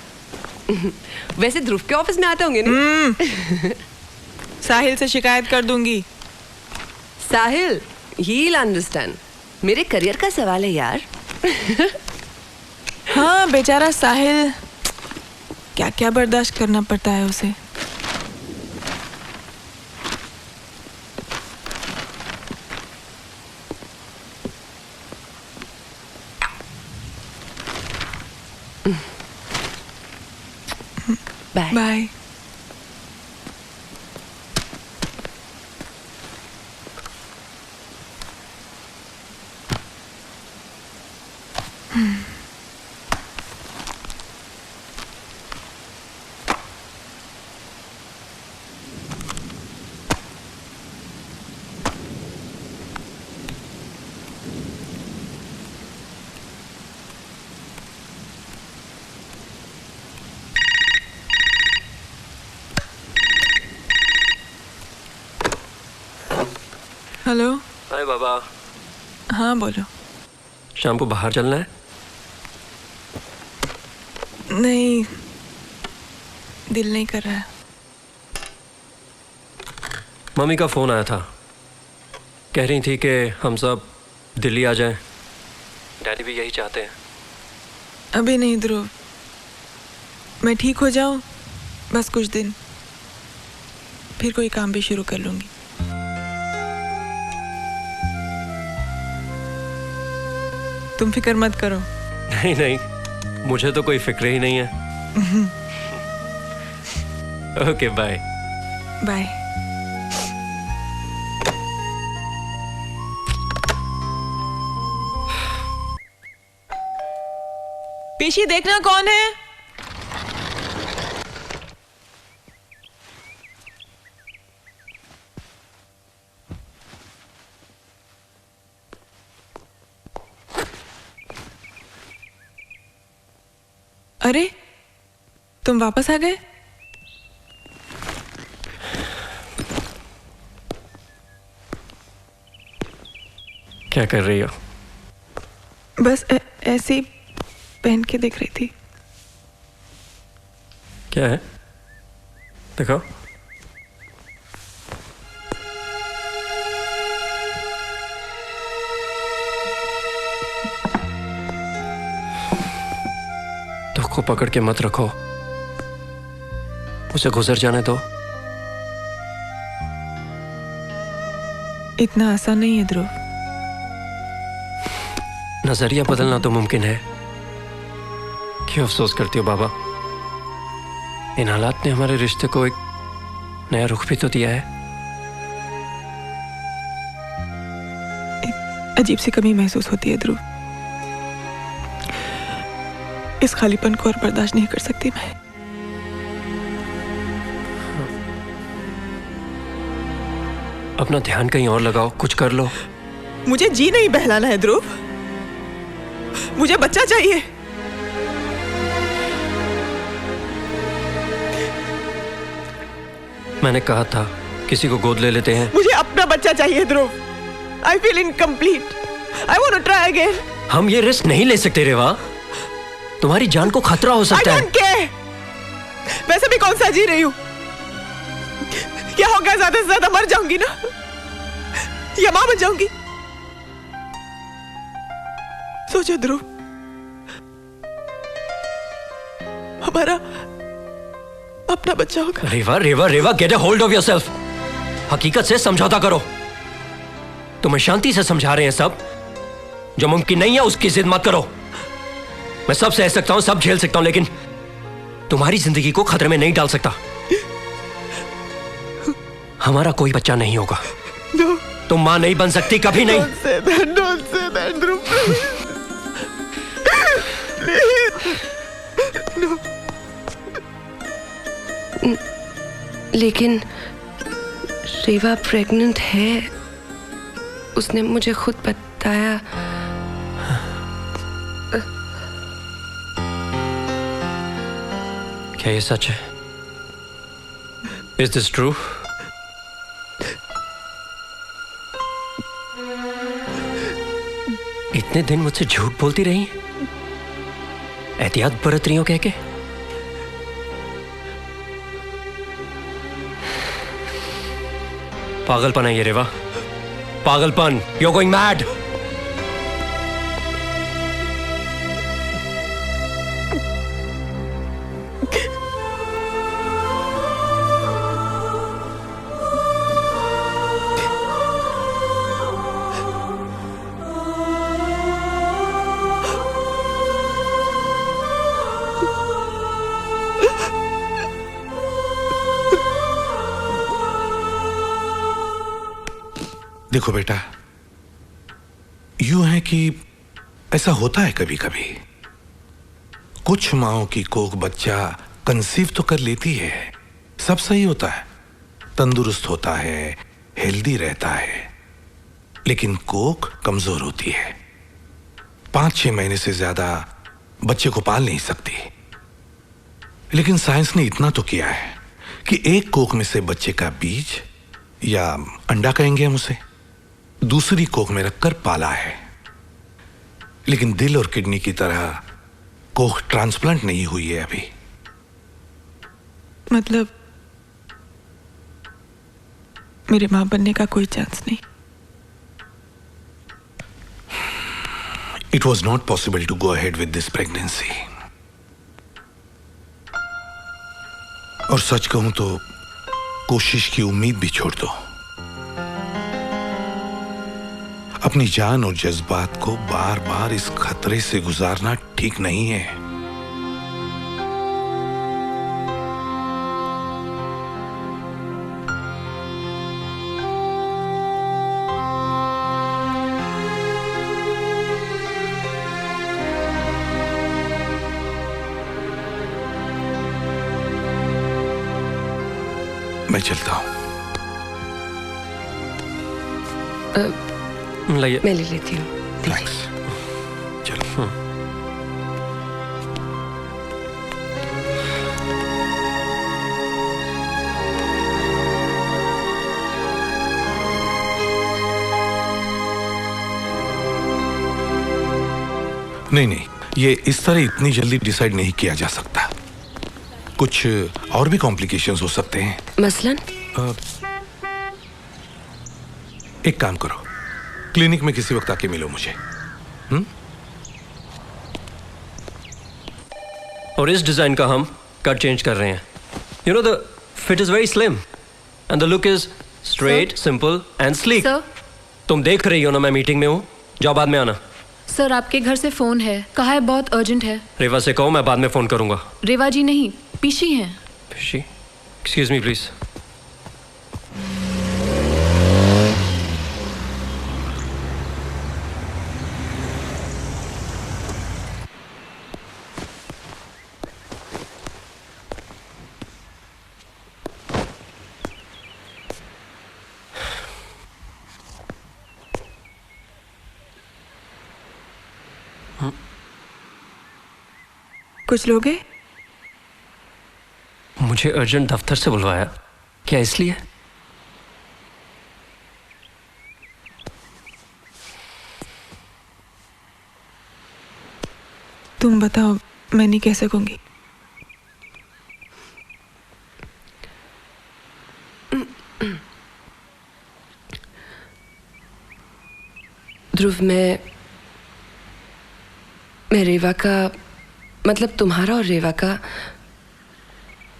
वैसे ध्रुव के ऑफिस में आते होंगे नहीं? साहिल से शिकायत कर दूंगी। साहिल, he'll understand. मेरे करियर का सवाल है यार। हाँ, बेचारा साहिल, क्या क्या बर्दाश्त करना पड़ता है उसे। Bye bye. हेलो। हाय बाबा। हाँ बोलो। शाम को बाहर चलना है? नहीं, दिल नहीं कर रहा है। मम्मी का फोन आया था, कह रही थी कि हम सब दिल्ली आ जाएं। डैडी भी यही चाहते हैं। अभी नहीं ध्रुव, मैं ठीक हो जाऊं बस कुछ दिन, फिर कोई काम भी शुरू कर लूंगी। तुम फिक्र मत करो। नहीं नहीं, मुझे तो कोई फिक्र ही नहीं है। Okay bye. बाय। पीछे देखना कौन है? अरे तुम वापस आ गए? क्या कर रही हो? बस ऐसे ही पहन के देख रही थी। क्या है? देखो। दुख को पकड़ के मत रखो, उसे गुजर जाने दो। इतना आसान नहीं है ध्रुव। नजरिया बदलना तो मुमकिन है। क्यों अफसोस करती हो बाबा? इन हालात ने हमारे रिश्ते को एक नया रुख भी तो दिया है। अजीब सी कमी महसूस होती है ध्रुव। इस खालीपन को और बर्दाश्त नहीं कर सकती मैं। अपना ध्यान कहीं और लगाओ, कुछ कर लो। मुझे जी नहीं बहलाना है ध्रुव, मुझे बच्चा चाहिए। मैंने कहा था किसी को गोद ले लेते हैं। मुझे अपना बच्चा चाहिए ध्रुव। I feel incomplete. I want to try again. हम ये रिस्क नहीं ले सकते रेवा, तुम्हारी जान को खतरा हो सकता है। I don't care. वैसे भी कौन सा जी रही हूँ? क्या होगा, ज्यादा से ज्यादा मर जाऊंगी ना, या मां बन जाऊंगी। सोचो ध्रुव, हमारा अपना बच्चा होगा। Reva Reva Reva, get a hold of yourself. हकीकत से समझौता करो। तुम्हें शांति से समझा रहे हैं सब। जो मुमकिन नहीं है उसकी जिद मत करो। मैं सब सह सकता हूं, सब झेल सकता हूं, लेकिन तुम्हारी जिंदगी को खतरे में नहीं डाल सकता। हमारा कोई बच्चा नहीं होगा। no. तुम मां नहीं बन सकती, कभी नहीं। Don't say that, don't say that, Dhruv, please. No. लेकिन रेवा प्रेग्नेंट है, उसने मुझे खुद बताया। क्या ये सच है? Is this true? इतने दिन मुझसे झूठ बोलती रही, एहतियात बरत रही हो कह के। पागलपन है ये रेवा, पागलपन। You're going mad. देखो बेटा, यूं है कि ऐसा होता है कभी कभी। कुछ माओं की कोख बच्चा कंसीव तो कर लेती है, सब सही होता है, तंदुरुस्त होता है, हेल्दी रहता है, लेकिन कोख कमजोर होती है। 5-6 महीने से ज्यादा बच्चे को पाल नहीं सकती। लेकिन साइंस ने इतना तो किया है कि एक कोख में से बच्चे का बीज, या अंडा कहेंगे हम उसे, दूसरी कोख में रखकर पाला है, लेकिन दिल और किडनी की तरह कोख ट्रांसप्लांट नहीं हुई है अभी। मतलब मेरे मां बनने का कोई चांस नहीं? It was not possible to go ahead with this pregnancy. और सच कहूं तो कोशिश की उम्मीद भी छोड़ दो। अपनी जान और जज्बात को बार बार इस खतरे से गुजारना ठीक नहीं है। मैं चलता हूं। मैं ले लेती हूँ। चलो। नहीं, ये इस तरह इतनी जल्दी डिसाइड नहीं किया जा सकता। कुछ और भी कॉम्प्लिकेशंस हो सकते हैं। मसलन? एक काम करो, क्लिनिक में किसी वक्त आके मिलो मुझे। और इस डिजाइन का हम कट चेंज कर रहे हैं। You know the fit is very slim and the look is straight, simple and sleek. तुम देख रही हो ना मैं मीटिंग में हूँ, जाओ बाद में आना। सर आपके घर से फोन है, कहा है बहुत अर्जेंट है। रेवा से कहो मैं बाद में फोन करूंगा। रेवा जी नहीं, पीशी हैं। पीशी? Excuse me please. कुछ लोग हैं? मुझे अर्जेंट दफ्तर से बुलवाया, क्या इसलिए? तुम बताओ, मैं नहीं कह सकूंगी। ध्रुव, मैं रेवा का, मतलब तुम्हारा और रेवा का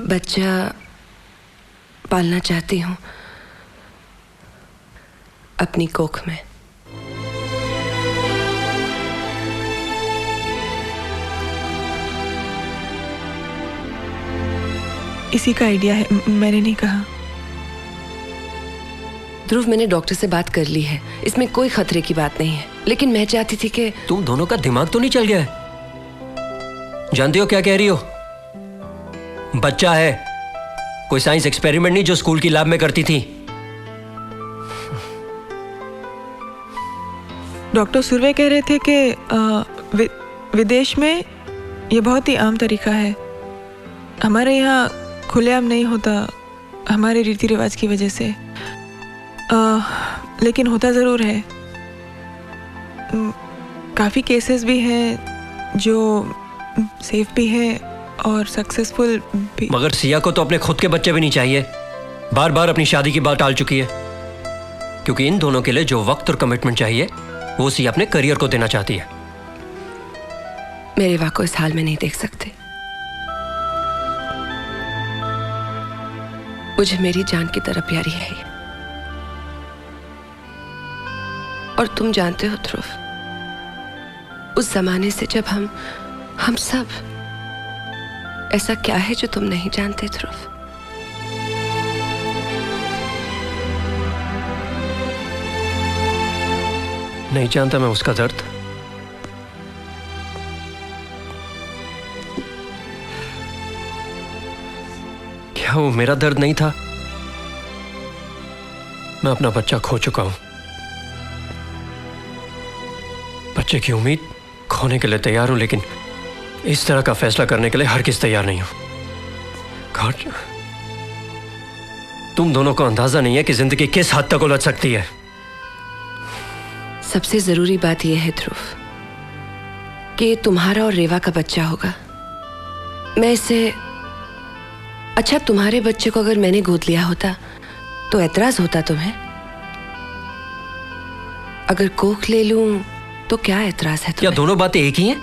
बच्चा पालना चाहती हूँ अपनी कोख में। इसी का आइडिया है, मैंने नहीं कहा। ध्रुव, मैंने डॉक्टर से बात कर ली है, इसमें कोई खतरे की बात नहीं है, लेकिन मैं चाहती थी कि तुम दोनों का दिमाग तो नहीं चल गया है? जानती हो क्या कह रही हो? बच्चा है, कोई साइंस एक्सपेरिमेंट नहीं जो स्कूल की लैब में करती थी। डॉक्टर सुर्वे कह रहे थे कि विदेश में ये बहुत ही आम तरीका है। हमारे यहाँ खुलेआम नहीं होता, हमारे रीति रिवाज की वजह से, लेकिन होता ज़रूर है। काफ़ी केसेस भी हैं जो सेफ भी है और सक्सेसफुल भी। मगर सिया को तो अपने खुद के बच्चे भी नहीं चाहिए, बार बार अपनी शादी की बात टाल चुकी है, क्योंकि इन दोनों के लिए जो वक्त और कमिटमेंट चाहिए वो सिया अपने करियर को देना चाहती है। मेरे रेवा को इस हाल में नहीं देख सकते। मुझे मेरी जान की तरह प्यारी है ये। और तुम जानते हो ध्रुव, उस जमाने से जब हम सब, ऐसा क्या है जो तुम नहीं जानते ध्रुव? नहीं जानता मैं उसका दर्द। क्या वो मेरा दर्द नहीं था? मैं अपना बच्चा खो चुका हूं। बच्चे की उम्मीद खोने के लिए तैयार हूं, लेकिन इस तरह का फैसला करने के लिए हरगिज़ तैयार नहीं हूं। गॉड, तुम दोनों को अंदाजा नहीं है कि जिंदगी किस हद तक उलझ सकती है। सबसे जरूरी बात यह है ध्रुव कि तुम्हारा और रेवा का बच्चा होगा। मैं इसे अच्छा, तुम्हारे बच्चे को अगर मैंने गोद लिया होता तो ऐतराज होता तुम्हें? अगर कोख ले लूं तो क्या ऐतराज है तुम्हें? क्या दोनों बातें एक ही हैं?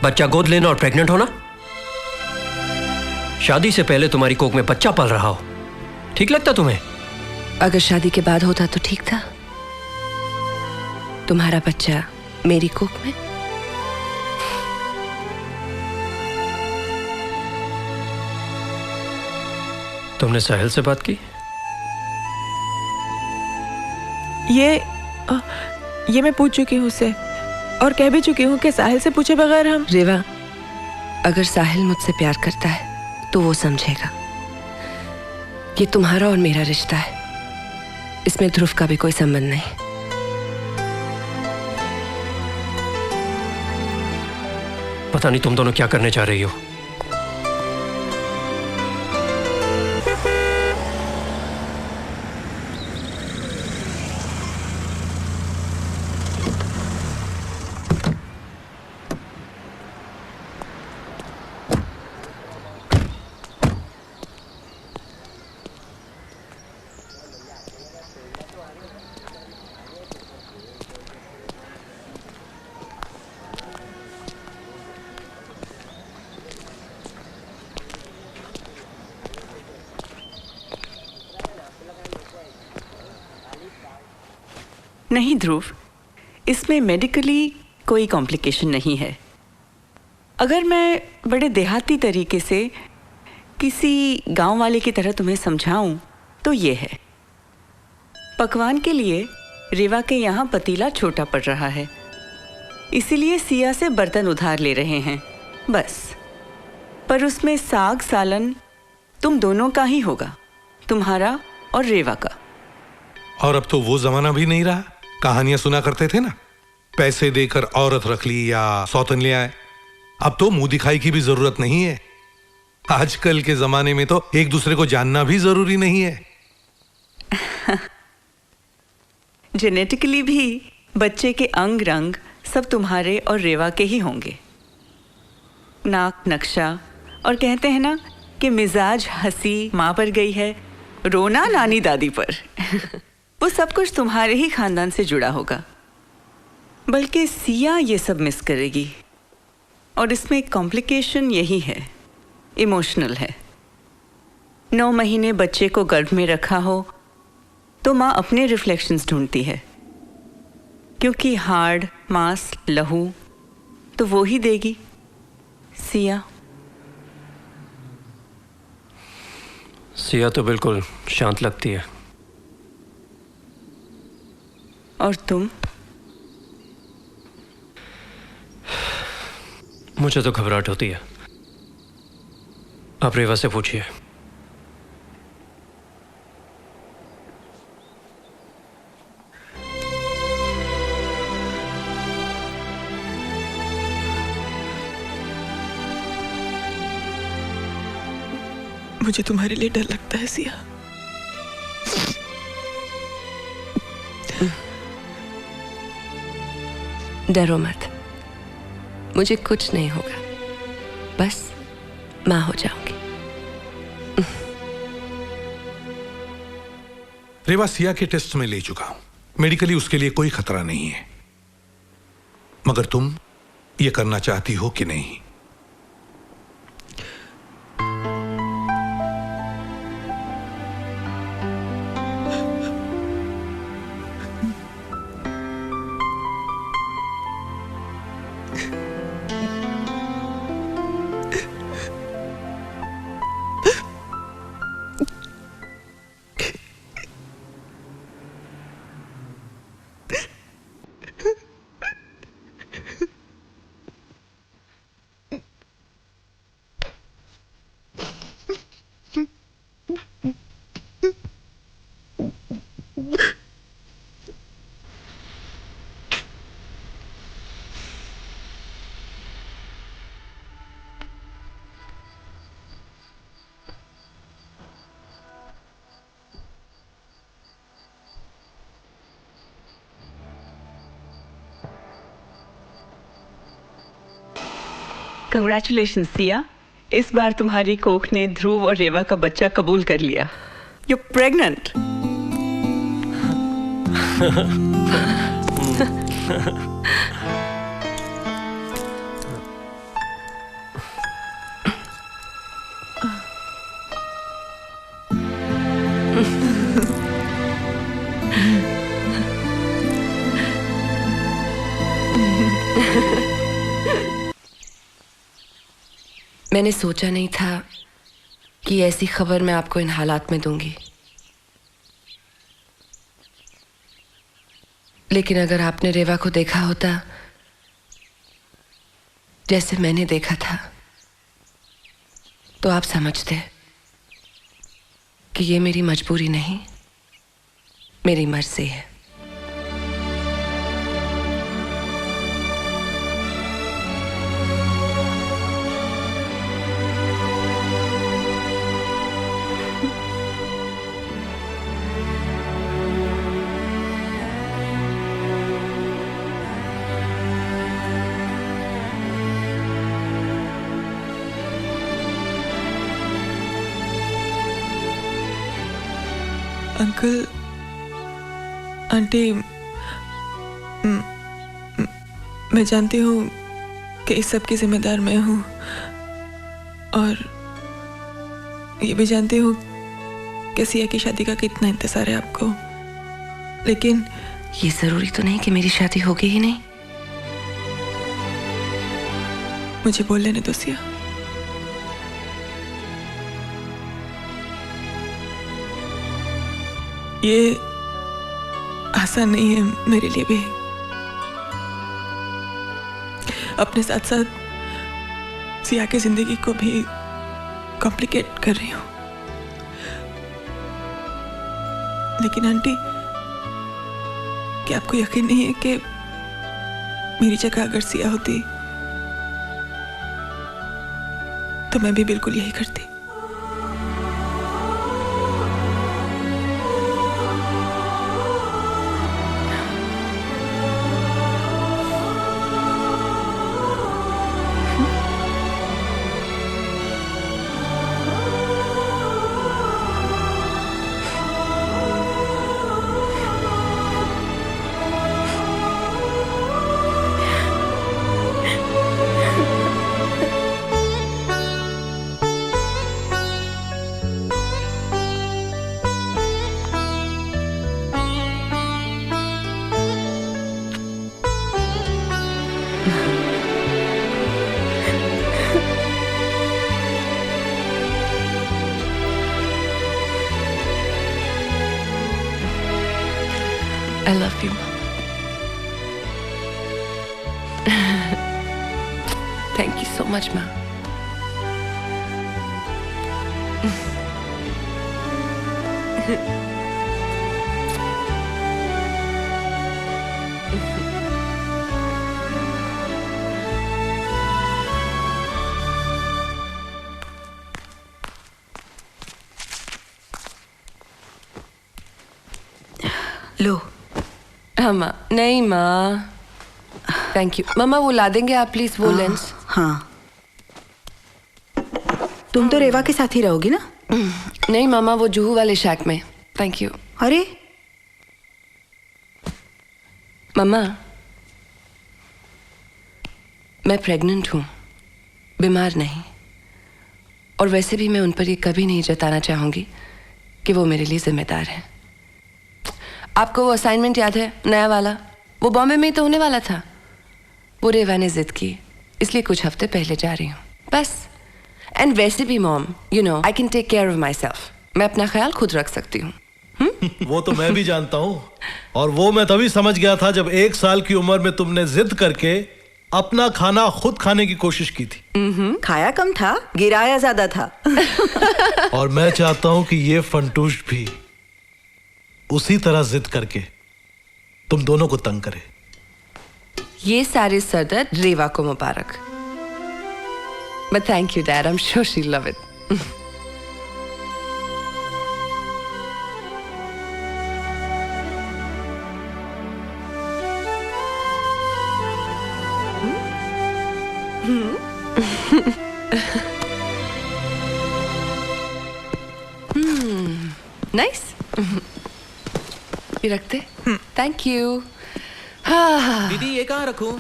बच्चा गोद लेना और प्रेग्नेंट होना? शादी से पहले तुम्हारी कोख में बच्चा पल रहा हो, ठीक लगता तुम्हें? अगर शादी के बाद होता तो ठीक था। तुम्हारा बच्चा मेरी कोख में। तुमने साहिल से बात की? ये मैं पूछ चुकी हूँ उससे और कह भी चुकी हूँ कि साहिल से पूछे बगैर हम। रेवा, अगर साहिल मुझसे प्यार करता है तो वो समझेगा ये तुम्हारा और मेरा रिश्ता है, इसमें ध्रुव का भी कोई संबंध नहीं। पता नहीं तुम दोनों क्या करने जा रही हो। नहीं ध्रुव, इसमें मेडिकली कोई कॉम्प्लिकेशन नहीं है। अगर मैं बड़े देहाती तरीके से किसी गांव वाले की तरह तुम्हें समझाऊं तो ये है, पकवान के लिए रेवा के यहाँ पतीला छोटा पड़ रहा है, इसीलिए सिया से बर्तन उधार ले रहे हैं बस। पर उसमें साग सालन तुम दोनों का ही होगा, तुम्हारा और रेवा का। और अब तो वो जमाना भी नहीं रहा, कहानियां सुना करते थे ना, पैसे देकर औरत रख ली या सौतन ले आए। अब तो मुंह दिखाई की भी जरूरत नहीं है। आजकल के जमाने में तो एक दूसरे को जानना भी जरूरी नहीं है। जेनेटिकली भी बच्चे के अंग रंग सब तुम्हारे और रेवा के ही होंगे, नाक नक्शा, और कहते हैं ना कि मिजाज हंसी माँ पर गई है, रोना नानी दादी पर। वो सब कुछ तुम्हारे ही खानदान से जुड़ा होगा। बल्कि सिया ये सब मिस करेगी, और इसमें कॉम्प्लिकेशन यही है, इमोशनल है। 9 महीने बच्चे को गर्भ में रखा हो तो माँ अपने रिफ्लेक्शंस ढूंढती है, क्योंकि हार्ड मांस लहू तो वो ही देगी। सिया तो बिल्कुल शांत लगती है। और तुम? मुझे तो घबराहट होती है। आप रेवा से पूछिए। मुझे तुम्हारे लिए डर लगता है सिया। डरो मत, मुझे कुछ नहीं होगा, बस माँ हो जाऊंगी। रेवा सिया के टेस्ट में ले चुका हूं, मेडिकली उसके लिए कोई खतरा नहीं है। मगर तुम ये करना चाहती हो कि नहीं? कंग्रेचुलेशन सिया, इस बार तुम्हारी कोख ने ध्रुव और रेवा का बच्चा कबूल कर लिया। You pregnant. मैंने सोचा नहीं था कि ऐसी खबर मैं आपको इन हालात में दूंगी, लेकिन अगर आपने रेवा को देखा होता जैसे मैंने देखा था तो आप समझते कि ये मेरी मजबूरी नहीं, मेरी मर्जी है। अंकल, आंटी, मैं जानती हूँ कि इस सब की जिम्मेदार मैं हूँ और ये भी जानती हूँ कि सिया की शादी का कितना इंतजार है आपको, लेकिन ये जरूरी तो नहीं कि मेरी शादी होगी ही नहीं। मुझे बोल लेने दो सिया। ये आसान नहीं है मेरे लिए भी। अपने साथ साथ सिया की जिंदगी को भी कॉम्प्लिकेट कर रही हूँ। लेकिन आंटी, क्या आपको यकीन नहीं है कि मेरी जगह अगर सिया होती तो मैं भी बिल्कुल यही करती। I love you. Thank you so much, Ma. लो। हाँ माँ। नहीं माँ, थैंक यू। मामा वो ला देंगे आप प्लीज वो लेंस। हाँ, तुम तो रेवा के साथ ही रहोगी ना? नहीं मामा, वो जुहू वाले शैक में। Thank you. अरे मामा, मैं प्रेग्नेंट हूँ, बीमार नहीं, और वैसे भी मैं उन पर ये कभी नहीं जताना चाहूंगी कि वो मेरे लिए जिम्मेदार है। आपको वो असाइनमेंट याद है, नया वाला? वो बॉम्बे में ही तो होने वाला था। वो रेवा ने जिद की, इसलिए कुछ हफ्ते पहले जा रही हूँ बस। एंड वैसे भी mom, you know I can take care of myself. मैं अपना ख्याल खुद रख सकती हूँ। वो तो मैं भी जानता हूँ, और वो मैं तभी समझ गया था जब 1 साल की उम्र में तुमने जिद करके अपना खाना खुद खाने की कोशिश की थी। खाया कम था, गिराया ज्यादा था। और मैं चाहता हूँ कि ये फंटूश भी उसी तरह जिद करके तुम दोनों को तंग करे। ये सारे सरदर्द रेवा को मुबारक। But thank you dad, I am sure she love it. Nice. ये रखते। Thank you. हाँ। दीदी ये कहाँ रखूं?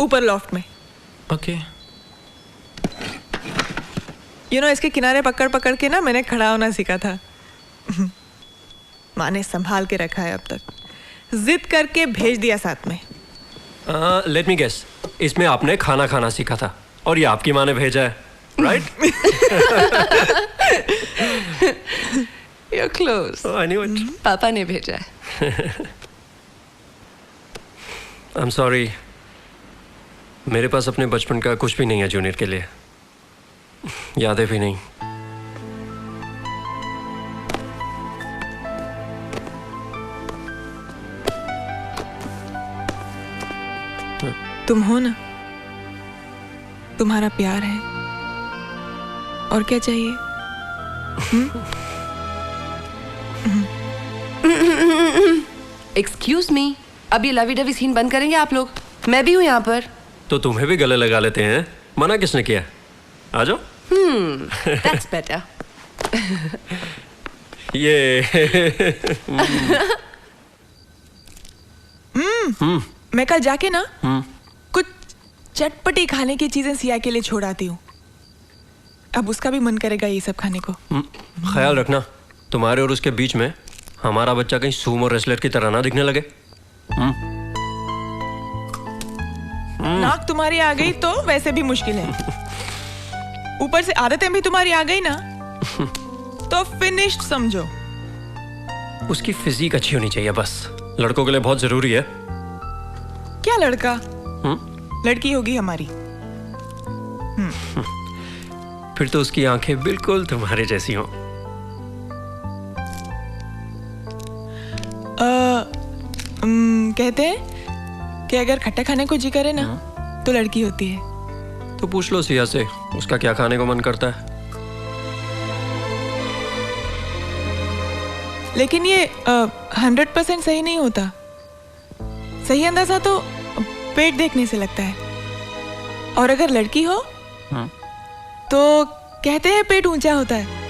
ऊपर लॉफ्ट में। ओके। इसके किनारे पकड़ पकड़ के ना मैंने खड़ा होना सीखा था। माँ ने संभाल के रखा है अब तक। जिद करके भेज दिया साथ में। लेट मी गेस, इसमें आपने खाना खाना सीखा था और ये आपकी माँ ने भेजा है, right? You're close. Oh, I knew it. पापा ने भेजा है। I'm sorry. मेरे पास अपने बचपन का कुछ भी नहीं है जूनियर के लिए, यादें भी नहीं। तुम हो ना, तुम्हारा प्यार है, और क्या चाहिए? एक्सक्यूज मी, अब ये लवी डवी सीन बंद करेंगे आप लोग? मैं भी हूँ यहाँ पर। तो तुम्हें भी गले लगा लेते हैं, मना किसने किया? आ जाओ। That's better. ये मैं कल जाके ना कुछ चटपटी खाने की चीजें सिया के लिए छोड़ आती हूँ। अब उसका भी मन करेगा ये सब खाने को। ख्याल रखना, तुम्हारे और उसके बीच में हमारा बच्चा कहीं सूमो रेसलर की तरह ना दिखने लगे। नाक तुम्हारी आ गई तो वैसे भी मुश्किल है, ऊपर से आदतें भी तुम्हारी आ गई ना तो फिनिश्ड समझो। उसकी फिजिक अच्छी होनी चाहिए बस, लड़कों के लिए बहुत जरूरी है। क्या लड़का? लड़की होगी हमारी। फिर तो उसकी आंखें बिल्कुल तुम्हारे जैसी हों। कहते हैं कि अगर खट्टा खाने को जी करे ना तो लड़की होती है। तो पूछ लो सिया से, उसका क्या खाने को मन करता है। लेकिन ये 100% सही नहीं होता। सही अंदाजा तो पेट देखने से लगता है, और अगर लड़की हो तो कहते हैं पेट ऊंचा होता है।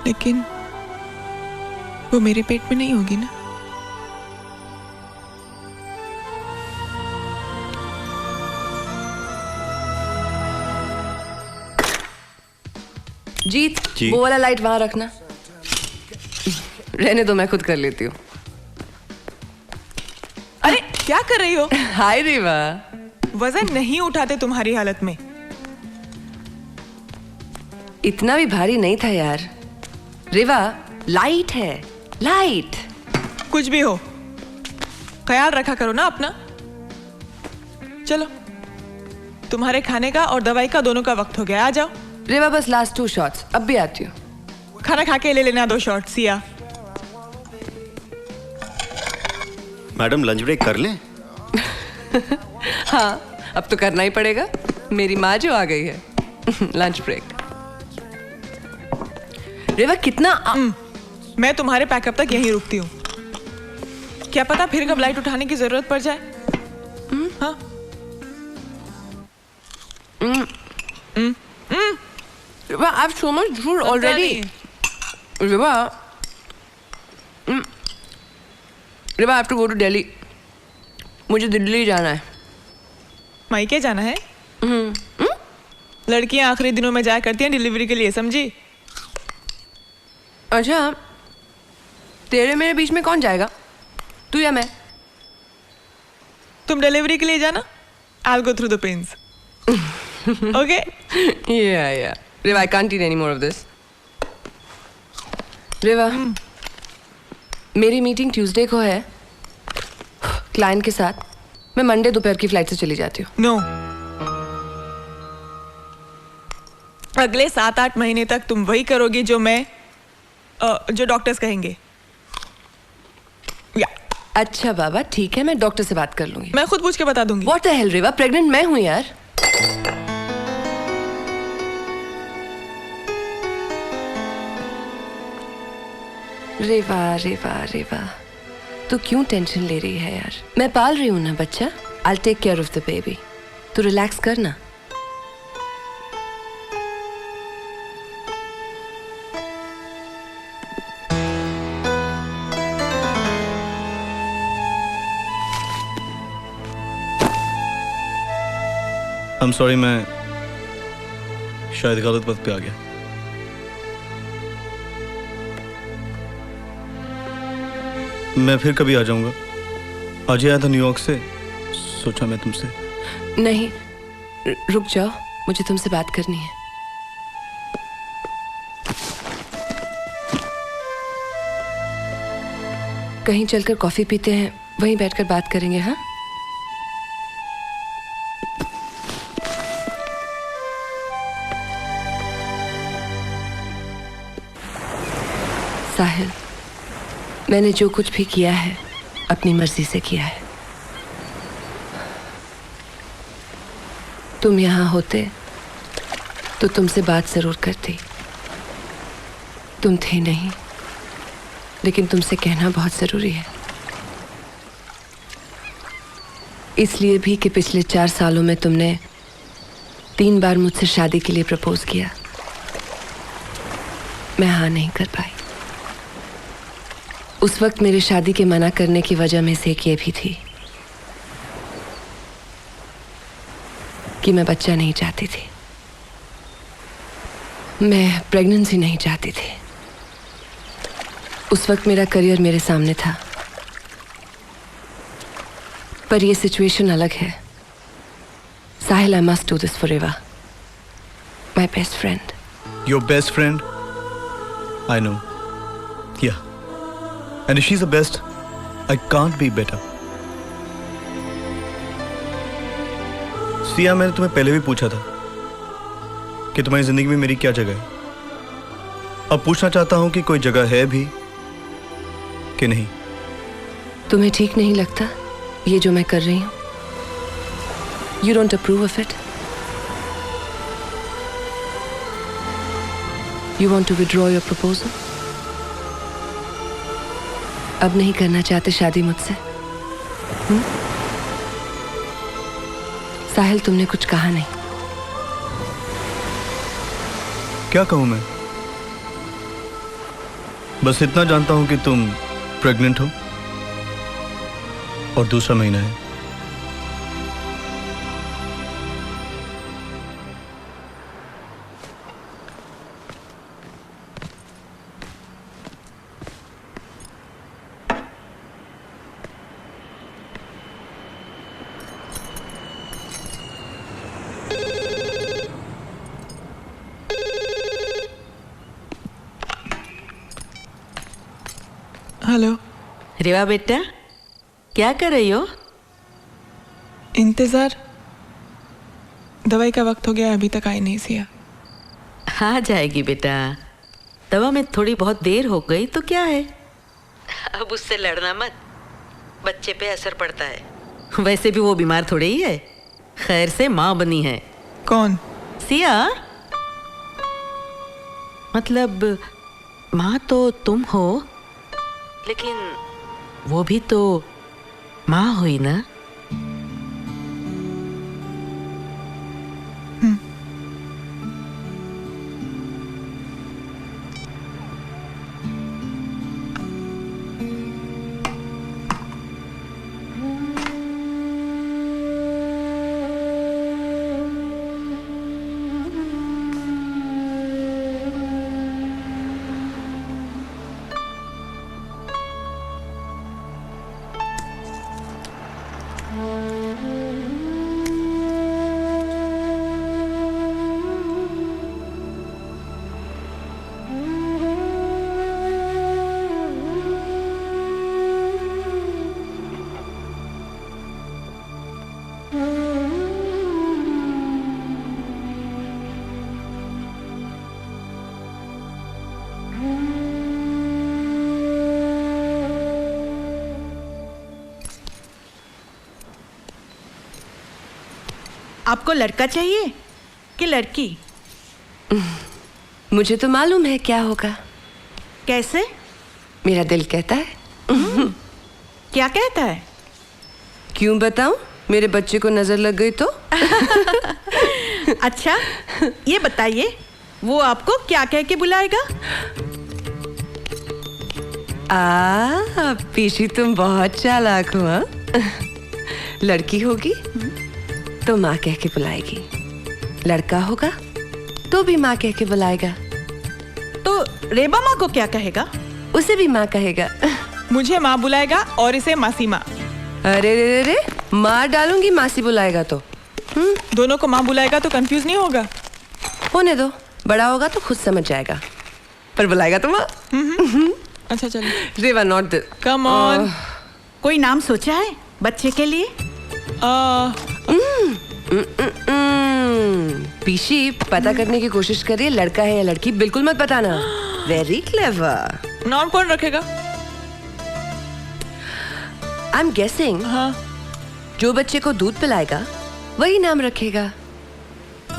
लेकिन वो मेरे पेट में नहीं होगी ना। जीत, वो वाला लाइट वहां रखना। रहने दो, मैं खुद कर लेती हूँ। अरे क्या कर रही हो? हाय रेवा। वजन नहीं उठाते तुम्हारी हालत में। इतना भी भारी नहीं था यार। रेवा, लाइट है, लाइट। कुछ भी हो, ख्याल रखा करो ना अपना। चलो, तुम्हारे खाने का और दवाई का दोनों का वक्त हो गया, आ जाओ। रेवा बस लास्ट 2 शॉट्स, अब भी आती हूँ। खाना खा के ले लेना 2 shot. Siya, madam lunch break कर लें? हाँ, अब तो करना ही पड़ेगा, मेरी माँ जो आ गई है। Lunch break. रेवा कितना मैं तुम्हारे पैकअप तक यहीं रुकती हूँ। क्या पता फिर कब लाइट उठाने की जरूरत पड़ जाए। हाँ? Riva, I have so much food already. Riva, Riva, I have to go to Delhi. मुझे दिल्ली जाना है। मायके जाना है? लड़कियां आखिरी दिनों में जाया करती हैं डिलीवरी के लिए, समझी? अच्छा, तेरे मेरे बीच में कौन जाएगा, तू या मैं? तुम डिलीवरी के लिए जाना, I'll go through the pains. Okay? Yeah. Riva, I can't eat any more of this. Riva, मेरी मीटिंग ट्यूसडे को है क्लाइंट के साथ। मैं मंडे दोपहर की फ्लाइट से चली जाती हूँ। नो, अगले 7-8 महीने तक तुम वही करोगी जो डॉक्टर्स कहेंगे। अच्छा बाबा, ठीक है, मैं डॉक्टर से बात कर लूंगी। मैं खुद पूछ के बता दूंगी। What the hell, Reva, pregnant मैं हूँ यार। रेवा, तू क्यों टेंशन ले रही है यार? मैं पाल रही हूँ ना बच्चा। I'll take care of the baby. तू रिलैक्स कर ना। I'm sorry, मैं शायद गलत वक्त पे आ गया। मैं फिर कभी आ जाऊंगा। आज ही आया था न्यूयॉर्क से, सोचा मैं तुमसे। नहीं, रुक जाओ, मुझे तुमसे बात करनी है। कहीं चलकर कॉफी पीते हैं, वहीं बैठकर बात करेंगे। हाँ, साहिल, मैंने जो कुछ भी किया है अपनी मर्जी से किया है। तुम यहाँ होते तो तुमसे बात जरूर करती। तुम थे नहीं, लेकिन तुमसे कहना बहुत जरूरी है। इसलिए भी कि पिछले 4 सालों में तुमने 3 बार मुझसे शादी के लिए प्रपोज किया। मैं हाँ नहीं कर पाई। उस वक्त मेरे शादी के मना करने की वजह में से एक ये भी थी कि मैं बच्चा नहीं चाहती थी। मैं प्रेगनेंसी नहीं चाहती थी। उस वक्त मेरा करियर मेरे सामने था। पर ये सिचुएशन अलग है। Sahil, I must do this for Reva, my best friend. Your best friend? I know. Yeah. And if she's the best, I can't be better. Siya, मैंने तुम्हें पहले भी पूछा था कि तुम्हारी जिंदगी में मेरी क्या जगह है। अब पूछना चाहता हूं कि कोई जगह है भी कि नहीं। तुम्हें ठीक नहीं लगता ये जो मैं कर रही हूं? You don't approve of it? You want to withdraw your proposal? अब नहीं करना चाहते शादी मुझसे? साहिल, तुमने कुछ कहा नहीं। क्या कहूं मैं? बस इतना जानता हूं कि तुम प्रेग्नेंट हो और दूसरा महीना है। हेलो रेवा बेटा, क्या कर रही हो? इंतजार। दवाई का वक्त हो गया, अभी तक आई नहीं सिया। आ जाएगी बेटा। दवा में थोड़ी बहुत देर हो गई तो क्या है, अब उससे लड़ना मत, बच्चे पे असर पड़ता है। वैसे भी वो बीमार थोड़ी ही है, खैर से माँ बनी है। कौन? सिया। मतलब माँ तो तुम हो, लेकिन वो भी तो माँ हुई ना। आपको लड़का चाहिए कि लड़की? मुझे तो मालूम है क्या होगा। कैसे? मेरा दिल कहता है। क्या कहता है? क्यों बताऊं? मेरे बच्चे को नजर लग गई तो? अच्छा, ये बताइए वो आपको क्या कह के बुलाएगा? पीशी तुम बहुत चालाक हो। हाँ? लड़की होगी तो माँ कह के बुलाएगी, लड़का होगा तो भी माँ कह के बुलाएगा। तो रेबा माँ को क्या कहेगा? उसे भी माँ कहेगा। मुझे माँ बुलाएगा और इसे मासी माँ। अरे रे रे, मार डालूंगी मासी बुलाएगा तो। दोनों को माँ बुलाएगा तो कंफ्यूज नहीं होगा? होने दो, बड़ा होगा तो खुद समझ जाएगा, पर बुलाएगा तो माँ। अच्छा चलो। रेवा नॉट दिस। Come on. कोई नाम सोचा है बच्चे के लिए? पीशी पता करने की कोशिश करिए लड़का है या लड़की, बिल्कुल मत बताना। Very clever. नाम कौन रखेगा? आई एम गेसिंग जो बच्चे को दूध पिलाएगा वही नाम रखेगा।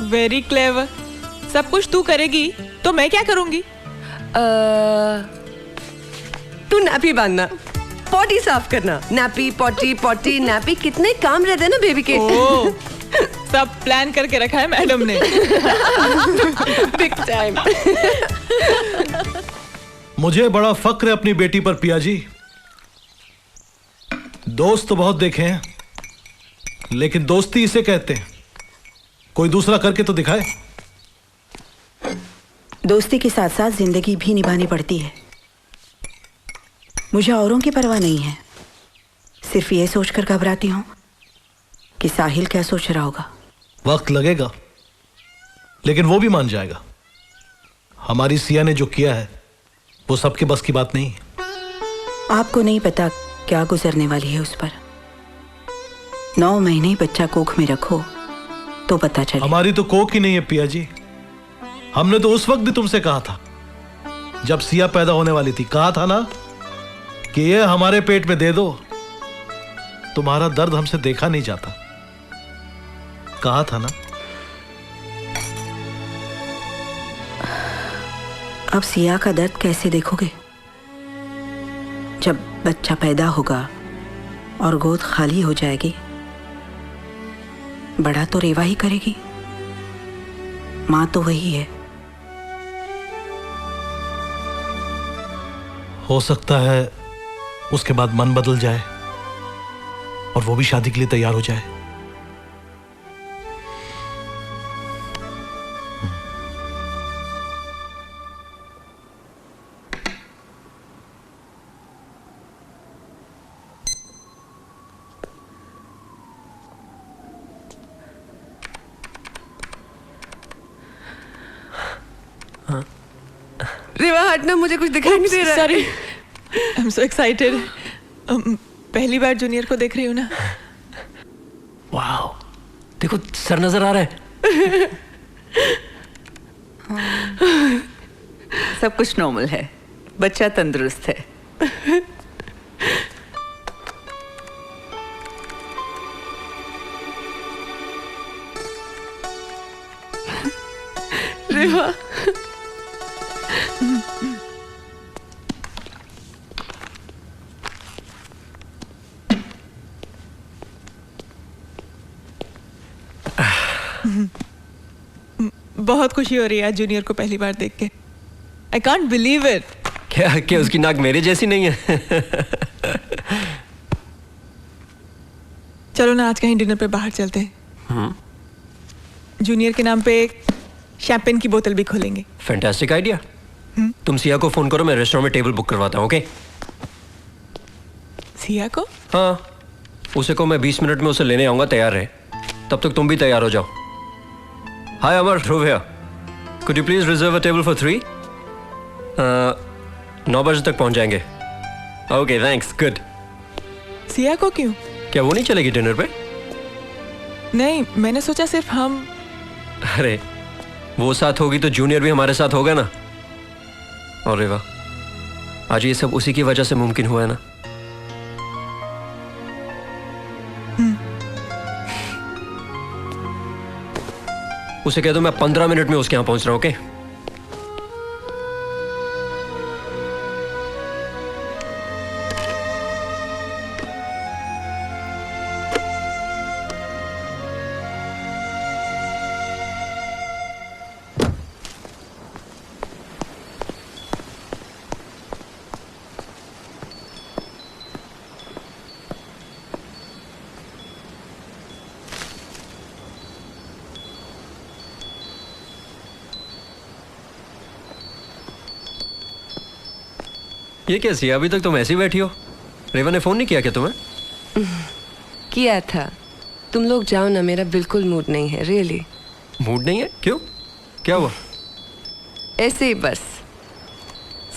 Very clever. सब कुछ तू करेगी तो मैं क्या करूंगी? तू नैपी बांधना, पॉटी साफ करना। नैपी पॉटी नैपी, कितने काम रहते हैं ना बेबी के। सब प्लान करके रखा है मैडम ने। Big time. मुझे बड़ा फक्र है अपनी बेटी पर पिया जी। दोस्त तो बहुत देखे हैं, लेकिन दोस्ती इसे कहते हैं। कोई दूसरा करके तो दिखाए। दोस्ती के साथ साथ जिंदगी भी निभानी पड़ती है। मुझे औरों की परवाह नहीं है, सिर्फ ये सोचकर घबराती हूँ कि साहिल क्या सोच रहा होगा। वक्त लगेगा, लेकिन वो भी मान जाएगा। हमारी सिया ने जो किया है वो सबके बस की बात नहीं है। आपको नहीं पता क्या गुजरने वाली है उस पर। 9 महीने बच्चा कोख में रखो तो पता चले। हमारी तो कोख ही नहीं है पिया जी। हमने तो उस वक्त भी तुमसे कहा था जब सिया पैदा होने वाली थी, कहा था ना कि ये हमारे पेट में दे दो। तुम्हारा दर्द हमसे देखा नहीं जाता, कहा था ना। अब सिया का दर्द कैसे देखोगे? जब बच्चा पैदा होगा और गोद खाली हो जाएगी, बड़ा तो रेवा ही करेगी। मां तो वही है। हो सकता है उसके बाद मन बदल जाए और वो भी शादी के लिए तैयार हो जाए। रेवा हटना, मुझे कुछ दिखाई नहीं दे रहा। Sorry, I am so excited. पहली बार जूनियर को देख रही हूँ ना। वाओ, देखो सर नजर आ रहा है। सब कुछ नॉर्मल है, बच्चा तंदुरुस्त है। रेवा बहुत खुशी हो रही है आज जूनियर को पहली बार देख के। I can't believe it. क्या उसकी नाक मेरे जैसी नहीं है? चलो ना आज कहीं डिनर पे बाहर चलते हैं। जूनियर के नाम पे शैंपेन की बोतल भी खोलेंगे। Fantastic idea. तुम सिया को फोन करो, मैं रेस्टोरेंट में टेबल बुक करवाता हूँ। ओके? सिया को? हाँ, उसे को मैं 20 मिनट में उसे लेने आऊंगा, तैयार रहे। तब तक तुम भी तैयार हो जाओ। Hi Amar, Dhruv here. Could you please reserve a table for 3? 9 बजे तक पहुंच जाएंगे। Okay thanks, good. सिया को क्यों? क्या वो नहीं चलेगी डिनर पे? नहीं, मैंने सोचा सिर्फ हम। अरे वो साथ होगी तो जूनियर भी हमारे साथ होगा ना। और रेवा, आज ये सब उसी की वजह से मुमकिन हुआ है ना। उसे कह दो मैं 15 मिनट में उसके यहां पहुंच रहा हूं। ओके? ये कैसी है? अभी तक तुम ऐसी ही बैठी हो। रेवा ने फोन नहीं किया क्या तुम्हें? किया था। तुम लोग जाओ ना, मेरा बिल्कुल मूड नहीं है। रियली मूड नहीं है? क्यों, क्या हुआ? ऐसे ही बस।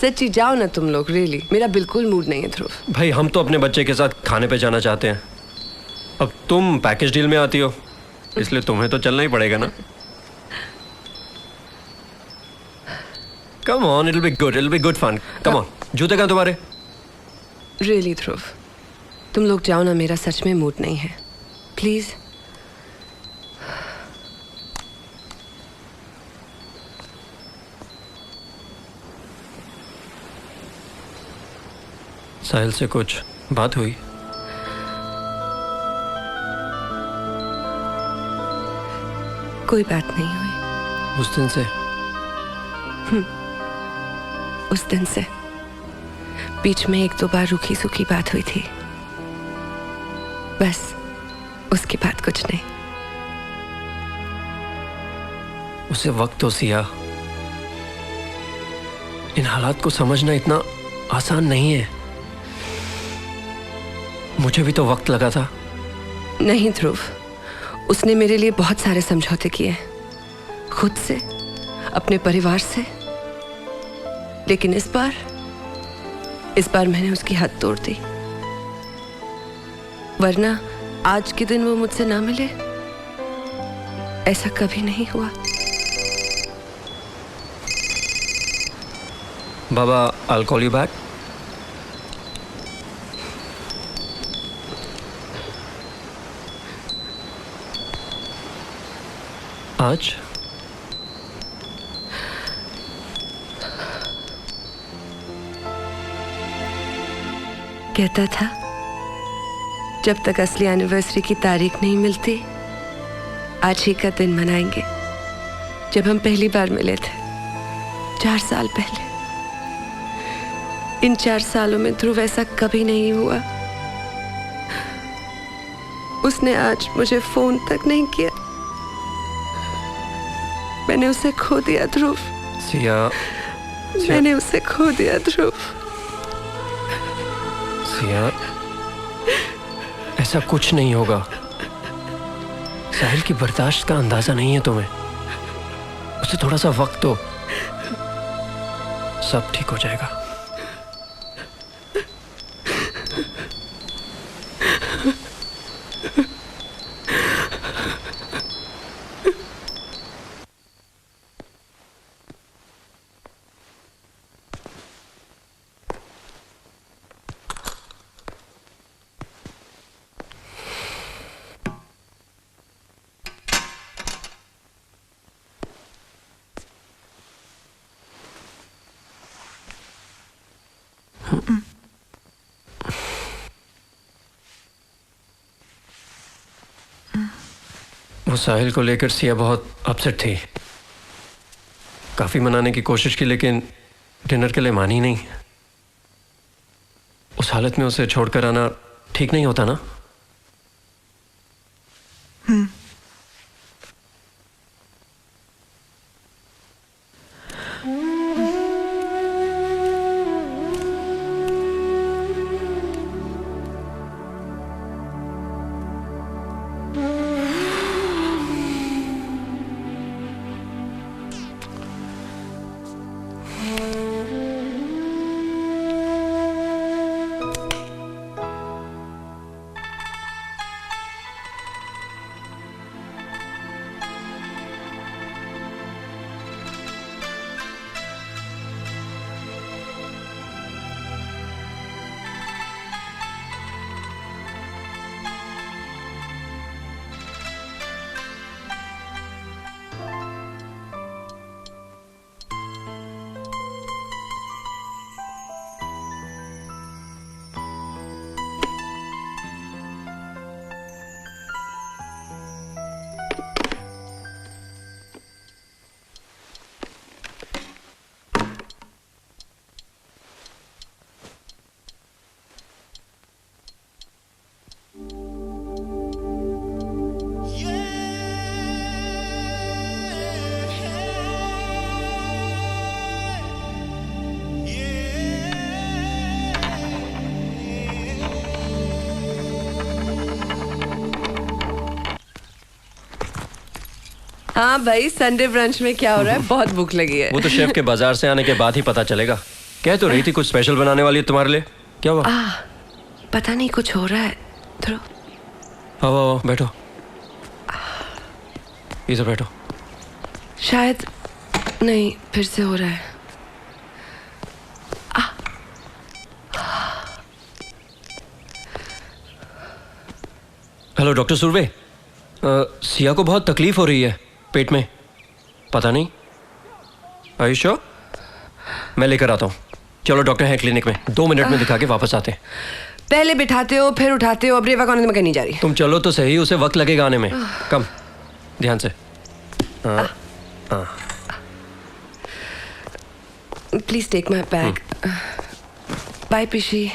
सच्ची जाओ ना तुम लोग। रियली मेरा बिल्कुल मूड नहीं है ध्रुव। भाई हम तो अपने बच्चे के साथ खाने पे जाना चाहते हैं। अब तुम पैकेज डील में आती हो, इसलिए तुम्हें तो चलना ही पड़ेगा ना। Come on, it will be good fun. Come on. जूते कहाँ तुम्हारे? रियली ध्रुव तुम लोग जाओ ना, मेरा सच में मूड नहीं है। प्लीज। साहिल से कुछ बात हुई? कोई बात नहीं हुई। उस दिन से? उस दिन से बीच में एक दो बार रूखी सूखी बात हुई थी, बस। उसके बाद कुछ नहीं। उसे वक्त तो सिया, इन हालात को समझना इतना आसान नहीं है। मुझे भी तो वक्त लगा था। नहीं ध्रुव, उसने मेरे लिए बहुत सारे समझौते किए, खुद से, अपने परिवार से। लेकिन इस बार मैंने उसकी हद तोड़ दी। वरना आज के दिन वो मुझसे ना मिले, ऐसा कभी नहीं हुआ। बाबा, I'll call you back. आज कहता था जब तक असली एनिवर्सरी की तारीख नहीं मिलती, आज ही का दिन मनाएंगे जब हम पहली बार मिले थे 4 साल पहले। इन 4 सालों में ध्रुव ऐसा कभी नहीं हुआ। उसने आज मुझे फोन तक नहीं किया। मैंने उसे खो दिया ध्रुव। सिया, मैंने उसे खो दिया ध्रुव। सिया, ऐसा कुछ नहीं होगा। साहिल की बर्दाश्त का अंदाजा नहीं है तुम्हें। उसे थोड़ा सा वक्त दो, सब ठीक हो जाएगा। वो साहिल को लेकर सिया बहुत अपसेट थी। काफी मनाने की कोशिश की, लेकिन डिनर के लिए मानी नहीं। उस हालत में उसे छोड़कर आना ठीक नहीं होता ना। हाँ भाई, संडे ब्रंच में क्या हो रहा है? बहुत भूख लगी है। वो तो शेफ के बाजार से आने के बाद ही पता चलेगा। कह तो रही थी कुछ स्पेशल बनाने वाली है तुम्हारे लिए। क्या हुआ? पता नहीं, कुछ हो रहा है। थोड़ा आओ बैठो, इधर बैठो। शायद नहीं, फिर से हो रहा है। हेलो डॉक्टर सुरवे, सिया को बहुत तकलीफ हो रही है पेट में, पता नहीं। Are you sure? मैं लेकर आता हूँ। चलो डॉक्टर है क्लिनिक में, 2 मिनट में दिखा के वापस आते हैं। पहले बिठाते हो फिर उठाते हो। अब रेवा कॉलेज में कहीं नहीं जा रही। तुम चलो तो सही, उसे वक्त लगेगा आने में। कम ध्यान से। Please take my bag. Bye पिशी।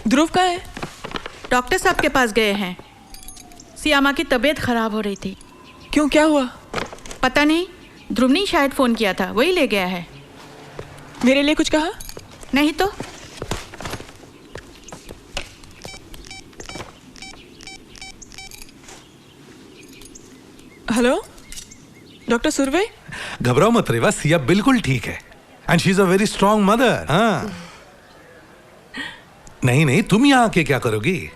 ध्रुव कहाँ है? डॉक्टर साहब के पास गए हैं। सियामा की तबीयत खराब हो रही थी। क्यों, क्या हुआ? पता नहीं, ध्रुव ने शायद फोन किया था, वही ले गया है। मेरे लिए कुछ कहा? नहीं तो। Hello doctor Surve. घबराओ मत रेवा, सिया बिल्कुल ठीक है and she is a very strong mother. हाँ नहीं, तुम यहाँ आके क्या करोगी?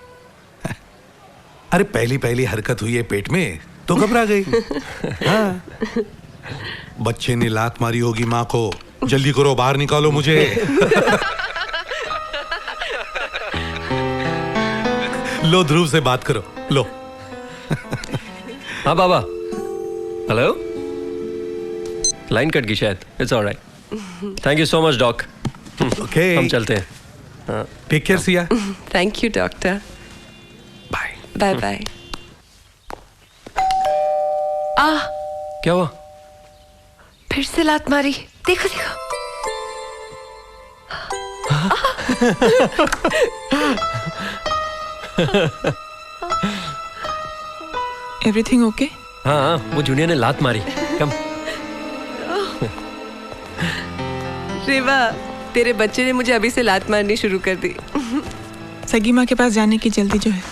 अरे पहली हरकत हुई है पेट में तो घबरा गई। हाँ। बच्चे ने लात मारी होगी माँ को। जल्दी करो, बाहर निकालो मुझे। लो ध्रुव से बात करो, लो। हाँ बाबा। हेलो, लाइन कट गई शायद। It's alright. Thank you so much doc. Okay, हम चलते हैं। Take care Siya. Thank you doctor. Bye bye bye. क्या हुआ? फिर से लात मारी। देखो देखो। Everything okay? हाँ, वो जूनियर ने लात मारी। कम। रेवा, तेरे बच्चे ने मुझे अभी से लात मारनी शुरू कर दी। सगी माँ के पास जाने की जल्दी जो है।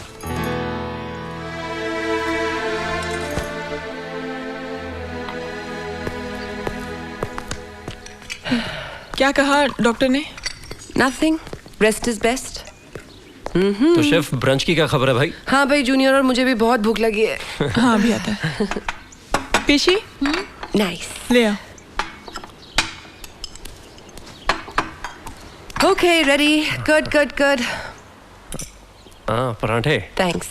क्या कहा डॉक्टर ने? Nothing. Rest is best. तो शेफ, ब्रंच की क्या खबर है भाई? हाँ भाई जूनियर, और मुझे भी बहुत भूख लगी है। हाँ अभी आता है। पेशी? नाइस। ले आओ। Okay, ready. Good. हाँ, पराठे। Thanks.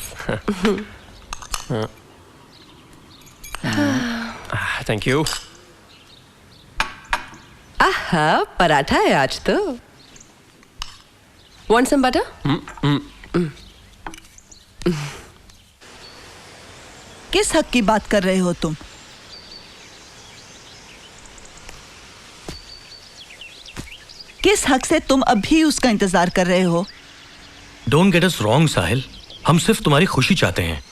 Thank you. आहा, पराठा है आज तो। Want some butter? किस हक की बात कर रहे हो तुम? किस हक से तुम अभी उसका इंतजार कर रहे हो? डोंट गेट अस रॉन्ग साहिल, हम सिर्फ तुम्हारी खुशी चाहते हैं।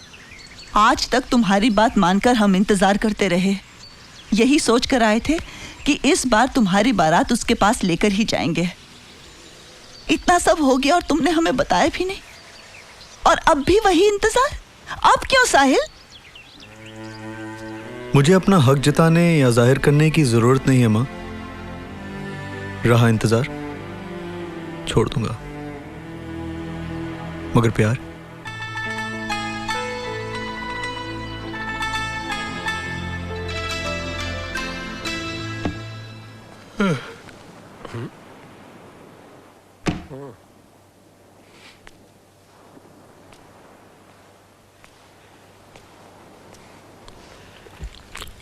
आज तक तुम्हारी बात मानकर हम इंतजार करते रहे, यही सोच कर आए थे कि इस बार तुम्हारी बारात उसके पास लेकर ही जाएंगे। इतना सब हो गया और तुमने हमें बताया भी नहीं, और अब भी वही इंतजार। अब क्यों साहिल? मुझे अपना हक जताने या जाहिर करने की जरूरत नहीं है माँ। रहा इंतजार, छोड़ दूंगा, मगर प्यार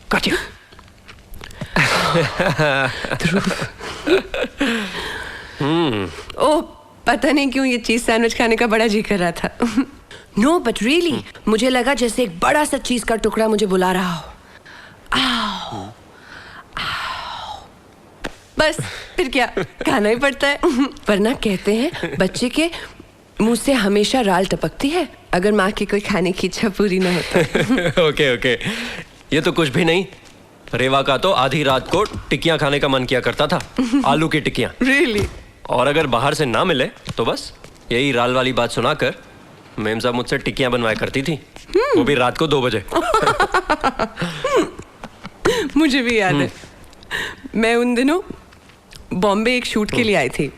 Got you. ओ, पता नहीं क्यों ये चीज सैंडविच खाने का बड़ा जी कर रहा था। नो बट रियली मुझे लगा जैसे एक बड़ा सा चीज का टुकड़ा मुझे बुला रहा हो। आओ, आओ। बस फिर क्या, खाना ही पड़ता है। वरना कहते हैं बच्चे के मुंह से हमेशा राल टपकती है अगर माँ की कोई खाने की इच्छा पूरी ना हो तो। ओके, ये तो कुछ भी नहीं, रेवा का तो आधी रात को टिक्कियां खाने का मन किया करता था, आलू की टिक्कियां। Really? और अगर बाहर से ना मिले तो बस यही राल वाली बात सुनाकर मेम साहब मुझसे टिक्कियां बनवाया करती थी, वो भी रात को 2 बजे। मुझे भी याद है, मैं उन दिनों बॉम्बे एक शूट के लिए आई थी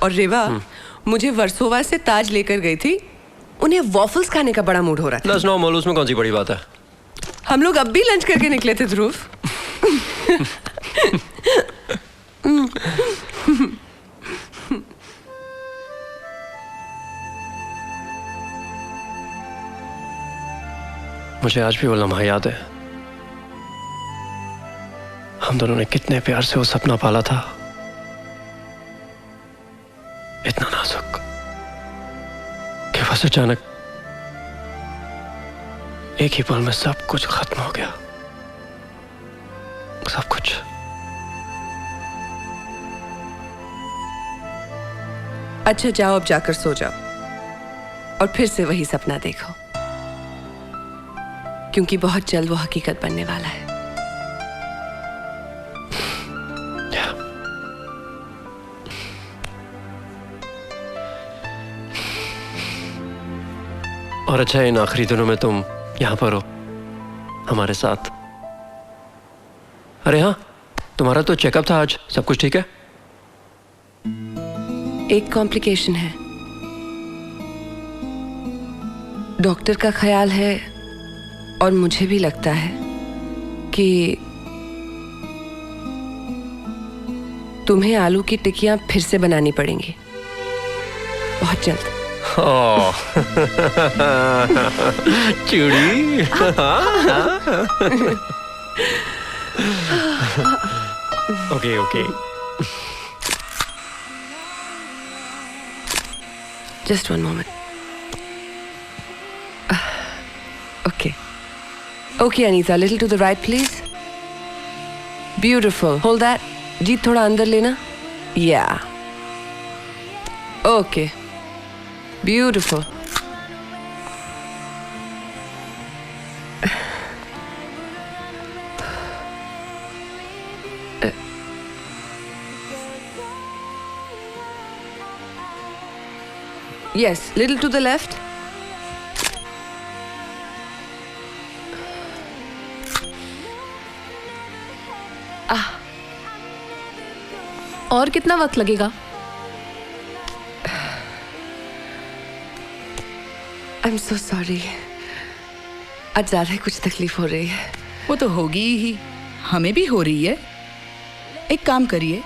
और रेवा मुझे वर्सोवा से ताज लेकर गई थी। उन्हें वॉफल्स खाने का बड़ा मूड हो रहा था। दस 9 मोल, उसमें कौन सी बड़ी बात है। हम लोग अब भी लंच करके निकले थे ध्रुव। मुझे आज भी वो लम्हा याद है, हम दोनों ने कितने प्यार से वो सपना पाला था, इतना नाजुक कि बस अचानक एक ही पल में सब कुछ खत्म हो गया, सब कुछ। अच्छा जाओ, अब जाकर सो जाओ और फिर से वही सपना देखो, क्योंकि बहुत जल्द वो हकीकत बनने वाला है। और अच्छा, इन आखिरी दिनों में तुम यहां पर हो हमारे साथ। अरे हाँ, तुम्हारा तो चेकअप था आज, सब कुछ ठीक है? एक कॉम्प्लिकेशन है, डॉक्टर का ख्याल है और मुझे भी लगता है कि तुम्हें आलू की टिक्कियां फिर से बनानी पड़ेंगी बहुत जल्द। चूड़ी। Okay okay, just 1 moment. Okay okay Anita, little to the right please. Beautiful, hold that. Jeet थोड़ा अंदर लेना। या okay, beautiful. Yes, little to the left. और कितना वक्त लगेगा? I'm so sorry. आज ज्यादा कुछ तकलीफ हो रही है। वो तो होगी ही, हमें भी हो रही है। एक काम करिए,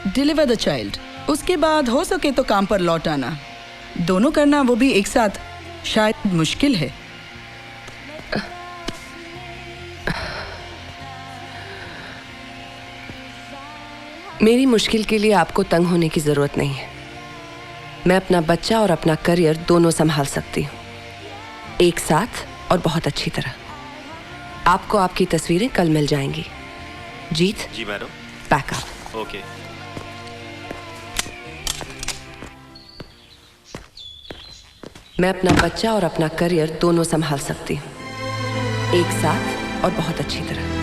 डिलीवर द चाइल्ड, उसके बाद हो सके तो काम पर लौट आना। दोनों करना, वो भी एक साथ, शायद मुश्किल है। मेरी मुश्किल के लिए आपको तंग होने की जरूरत नहीं है। मैं अपना बच्चा और अपना करियर दोनों संभाल सकती हूँ, एक साथ और बहुत अच्छी तरह। आपको आपकी तस्वीरें कल मिल जाएंगी। जीत। जी मैडम। पैकअप। ओके। मैं अपना बच्चा और अपना करियर दोनों संभाल सकती हूँ, एक साथ और बहुत अच्छी तरह।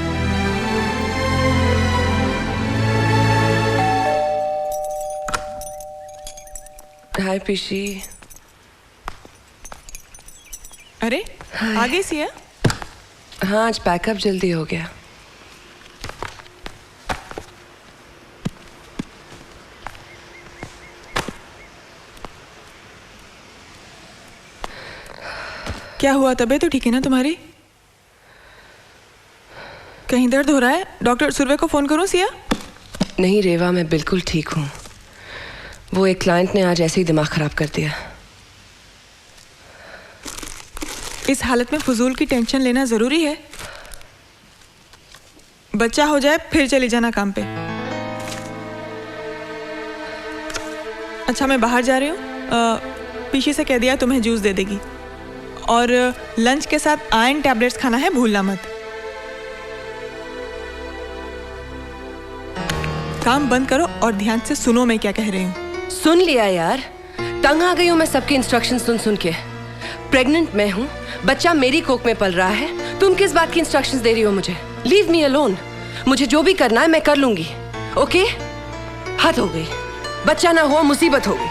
हाय पिशी। अरे आगे सिया। हाँ, आज पैकअप जल्दी हो गया। क्या हुआ, तबीयत तो ठीक है ना तुम्हारी? कहीं दर्द हो रहा है? डॉक्टर सुरवे को फोन करूं सिया? नहीं रेवा, मैं बिल्कुल ठीक हूँ। वो एक क्लाइंट ने आज ऐसे ही दिमाग खराब कर दिया। इस हालत में फजूल की टेंशन लेना जरूरी है? बच्चा हो जाए फिर चली जाना काम पे। अच्छा, मैं बाहर जा रही हूँ, पीछे से कह दिया तुम्हें जूस दे देगी, और लंच के साथ आयरन टैबलेट्स खाना है, भूलना मत। काम बंद करो और ध्यान से सुनो मैं क्या कह रही हूँ। सुन लिया यार, तंग आ गई हूँ मैं सबके इंस्ट्रक्शन सुन सुन के। प्रेग्नेंट मैं हूँ, बच्चा मेरी कोख में पल रहा है, तुम किस बात की इंस्ट्रक्शंस दे रही हो मुझे? Leave me alone. मुझे जो भी करना है मैं कर लूंगी। ओके? हद हो गई, बच्चा ना हुआ मुसीबत हो गई।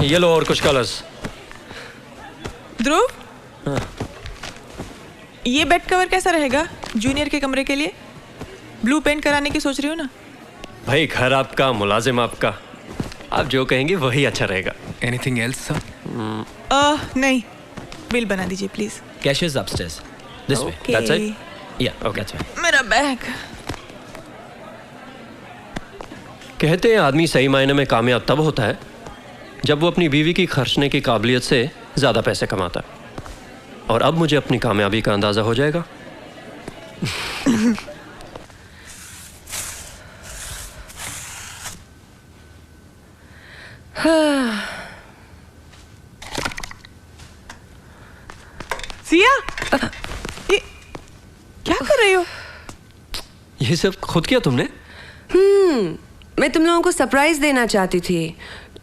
ये लो और कुछ कलर्स। ध्रुव, ये बेड कवर कैसा रहेगा जूनियर के कमरे के लिए? ब्लू पेंट कराने की सोच रही हो ना? भाई घर आपका, मुलाजिम आपका, आप जो कहेंगे वही अच्छा रहेगा। Anything else sir? नहीं, बिल बना दीजिए please. Cash is upstairs, this way, that's it. या ओके। मेरा बैग। कहते हैं आदमी सही मायने में कामयाब तब होता है जब वो अपनी बीवी की खर्चने की काबिलियत से ज़्यादा पैसे कमाता है। और अब मुझे अपनी कामयाबी का अंदाज़ा हो जाएगा। सिया, ये क्या कर रही हो? ये सब खुद किया तुमने? मैं तुम लोगों को सरप्राइज देना चाहती थी।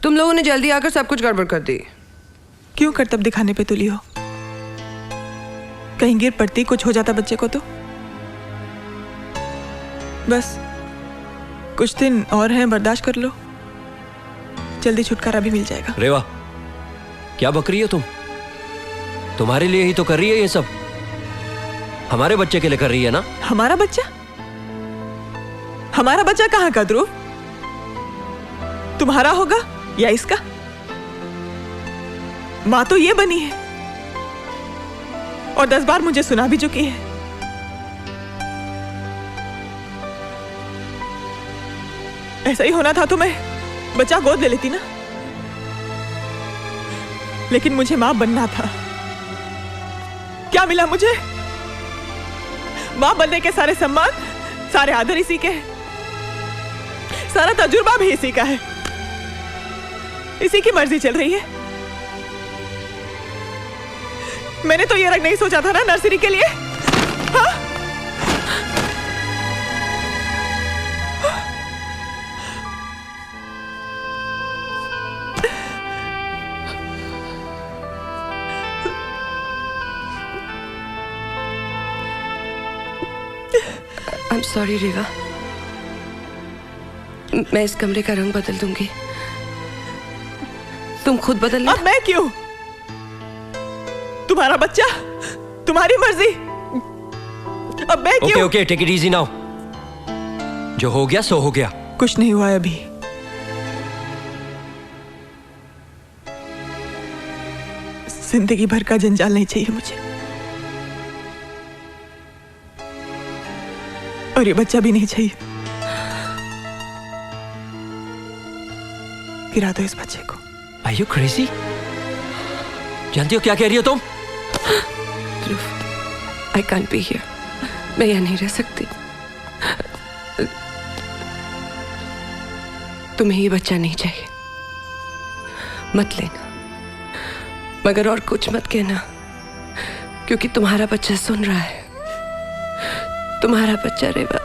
तुम लोगों ने जल्दी आकर सब कुछ गड़बड़ कर दी। क्यों करतब दिखाने पे तुली हो? कहीं गिर पड़ती, कुछ हो जाता बच्चे को तो। बस कुछ दिन और हैं, बर्दाश्त कर लो, जल्दी छुटकारा भी मिल जाएगा। रेवा, क्या बक रही हो तुम? तुम्हारे लिए ही तो कर रही है ये सब। हमारे बच्चे के लिए कर रही है ना? हमारा बच्चा? हमारा बच्चा कहाँ का ध्रुव? तुम्हारा होगा या इसका? माँ तो ये बनी है और 10 बार मुझे सुना भी चुकी है। ऐसा ही होना था तो मैं बच्चा गोद ले लेती ना, लेकिन मुझे माँ बनना था। क्या मिला मुझे? माँ बनने के सारे सम्मान, सारे आदर इसी के हैं, सारा तजुर्बा भी इसी का है, इसी की मर्जी चल रही है। मैंने तो ये रंग नहीं सोचा था ना नर्सरी के लिए। हाँ? I'm sorry रेवा, मैं इस कमरे का रंग बदल दूंगी। तुम खुद बदलना। अब मैं क्यों? तुम्हारा बच्चा, तुम्हारी मर्जी। अब मैं क्यों? Okay, take it easy now. जो हो गया सो हो गया। कुछ नहीं हुआ अभी। जिंदगी भर का जंजाल नहीं चाहिए मुझे, और ये बच्चा भी नहीं चाहिए। गिरा दो इस बच्चे को। Are you crazy? जानती हो क्या कह रही हो तुम? I can't be here. मैं यहाँ नहीं रह सकती। तुम्हें ये बच्चा नहीं चाहिए, मत लेना, मगर और कुछ मत कहना, क्योंकि तुम्हारा बच्चा सुन रहा है। तुम्हारा बच्चा रेवा।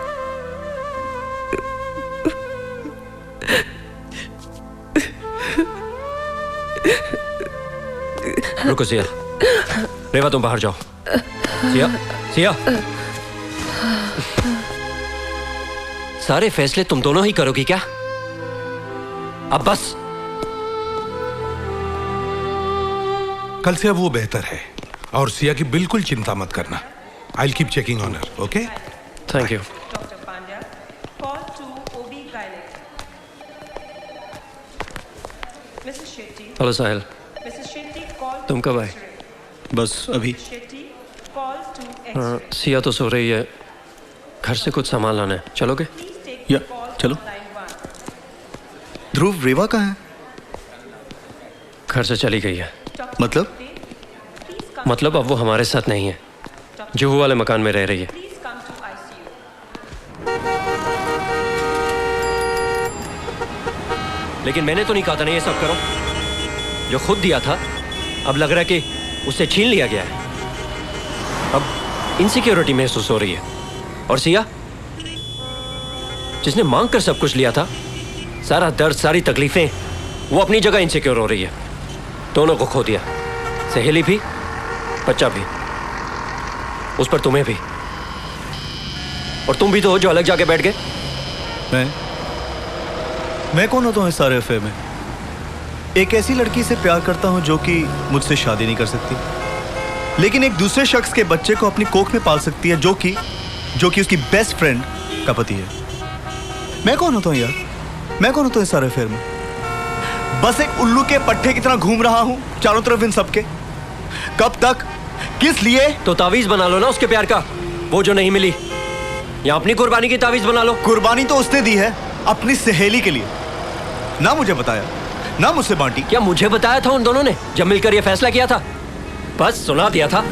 रुको सिया, रेवा तुम बाहर जाओ। सिया, सिया, सारे फैसले तुम दोनों ही करोगी क्या? अब बस। कल से अब वो बेहतर है और सिया की बिल्कुल चिंता मत करना। I will keep checking on her, okay? Thank you. Hello Sahil, तुम कब आए? बस अभी। हाँ, सिया तो सो रही है, घर से कुछ सामान लाना है, चलोगे? या चलो। ध्रुव, रेवा कहाँ है? घर से चली गई है। मतलब अब वो हमारे साथ नहीं है, जुहू वाले मकान में रह रही है। लेकिन मैंने तो नहीं कहा था ना ये सब करो। जो खुद दिया था अब लग रहा है कि उससे छीन लिया गया है। अब इनसिक्योरिटी महसूस हो रही है। और सिया, जिसने मांग कर सब कुछ लिया था, सारा दर्द, सारी तकलीफें, वो अपनी जगह इनसिक्योर हो रही है। दोनों को खो दिया, सहेली भी, बच्चा भी, उस पर तुम्हें भी। और तुम भी तो हो जो अलग जाके बैठ गए। मैं कौन होता हूँ इस सारे अफेयर में? एक ऐसी लड़की से प्यार करता हूँ जो कि मुझसे शादी नहीं कर सकती, लेकिन एक दूसरे शख्स के बच्चे को अपनी कोख में पाल सकती है, जो कि उसकी बेस्ट फ्रेंड का पति है। मैं कौन होता हूँ यार? मैं कौन होता हूँ इस सारे अफेयर में? बस एक उल्लू के पट्टे की तरह घूम रहा हूँ चारों तरफ इन सबके। कब तक? किस लिए? तो तावीज बना लो ना उसके प्यार का, वो जो नहीं मिली। या अपनी कुर्बानी की तावीज बना लो। कुर्बानी तो उसने दी है अपनी सहेली के लिए, ना मुझे बताया, ना मुझसे बांटी। क्या मुझे बताया था उन दोनों ने जब मिलकर ये फैसला किया था? बस सुना दिया था,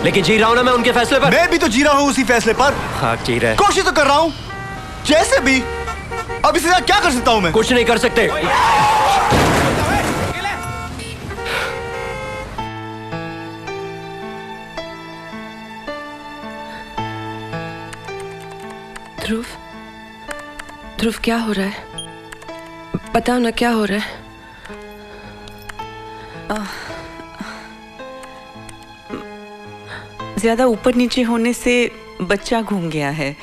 लेकिन जी रहा हूं ना मैं उनके फैसले पर। मैं भी तो जी रहा हूं उसी फैसले पर। हाँ जी रहे, कोशिश तो कर रहा हूं जैसे भी। अब इससे ज्यादा क्या कर सकता हूं मैं? कुछ नहीं कर सकते। ध्रुव, ध्रुव क्या हो रहा है? बताओ ना क्या हो रहा है? ज्यादा ऊपर नीचे होने से बच्चा घूम गया है,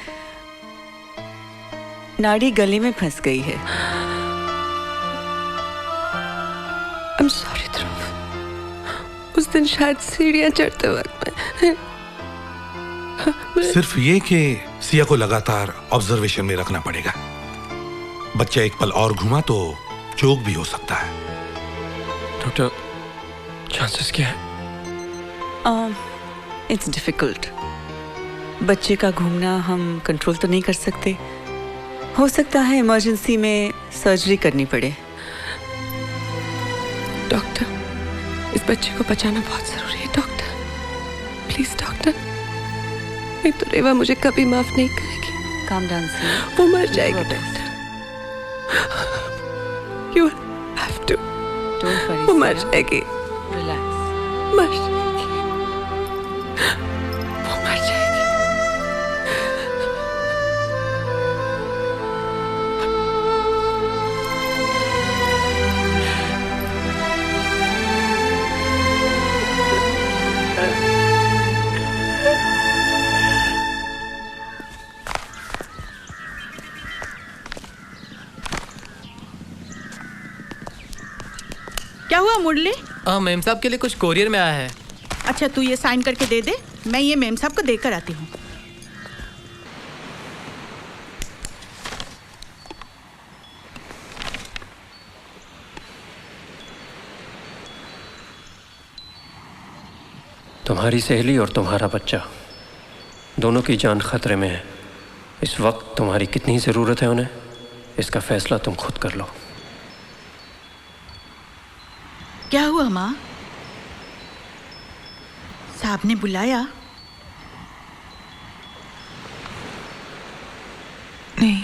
नाड़ी गले में फंस गई है। I'm sorry ध्रुव, उस दिन शायद सीढ़ियां चढ़ते वक्त सिर्फ ये कि सिया को लगातार ऑब्जर्वेशन में रखना पड़ेगा। बच्चा एक पल और घुमा तो चोक भी हो सकता है। डॉक्टर, चांसेस क्या है? It's difficult. बच्चे का घूमना हम कंट्रोल तो नहीं कर सकते। हो सकता है इमरजेंसी में सर्जरी करनी पड़े। डॉक्टर, इस बच्चे को बचाना बहुत जरूरी है डॉक्टर, प्लीज डॉक्टर। नहीं तो रेवा मुझे कभी माफ नहीं करेगी। काम डाउन से वो मर जाएगी डॉक्टर। You have to। वो मर जाएगी। रिलैक्स। मर जाएगी। वो मर जाएगी। क्या हुआ मुरली? मेम साहब के लिए कुछ कोरियर में आया है। अच्छा तू ये साइन करके दे दे, मैं ये मेम साहब को देकर आती हूँ। तुम्हारी सहेली और तुम्हारा बच्चा, दोनों की जान खतरे में है। इस वक्त तुम्हारी कितनी ज़रूरत है उन्हें, इसका फैसला तुम खुद कर लो। क्या हुआ माँ? साहब ने बुलाया? नहीं,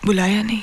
बुलाया नहीं।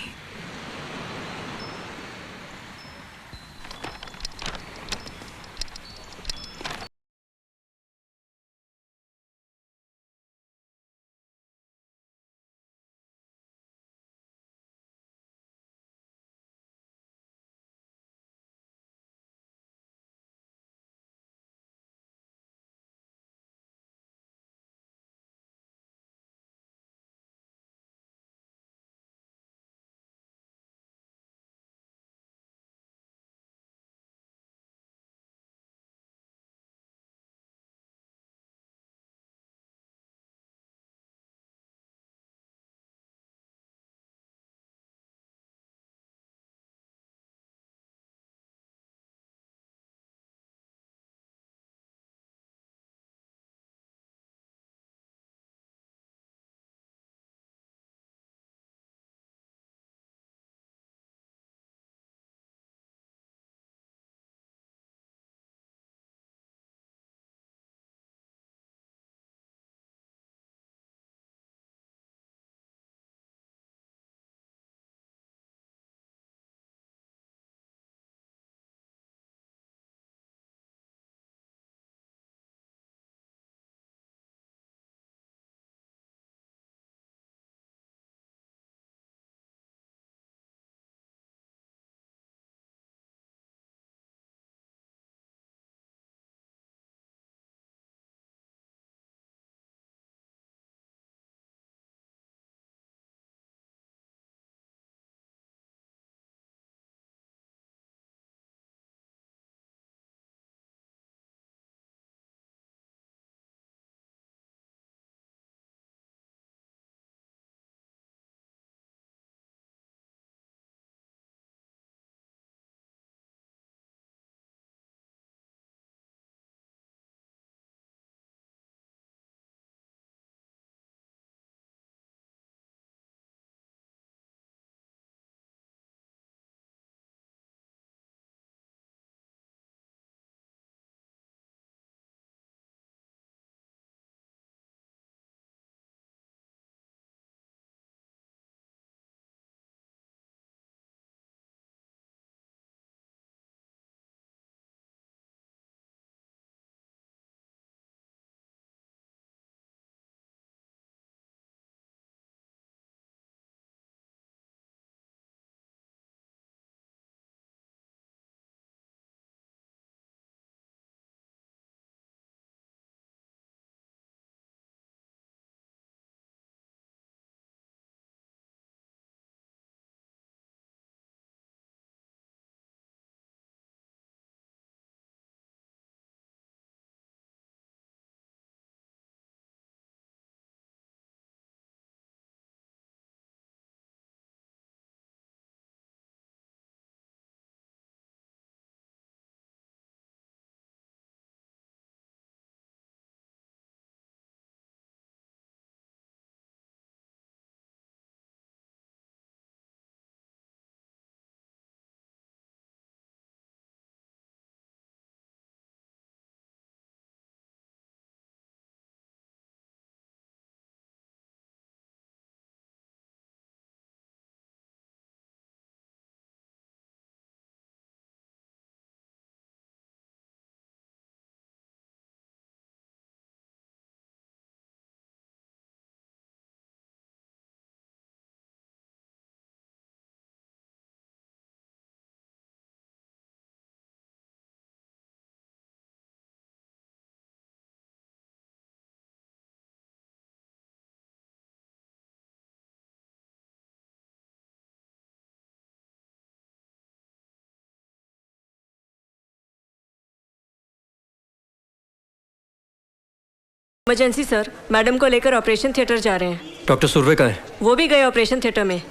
इमरजेंसी सर, मैडम को लेकर ऑपरेशन थिएटर जा रहे हैं। डॉक्टर सुरवे कहाँ है? वो भी गए ऑपरेशन थिएटर में।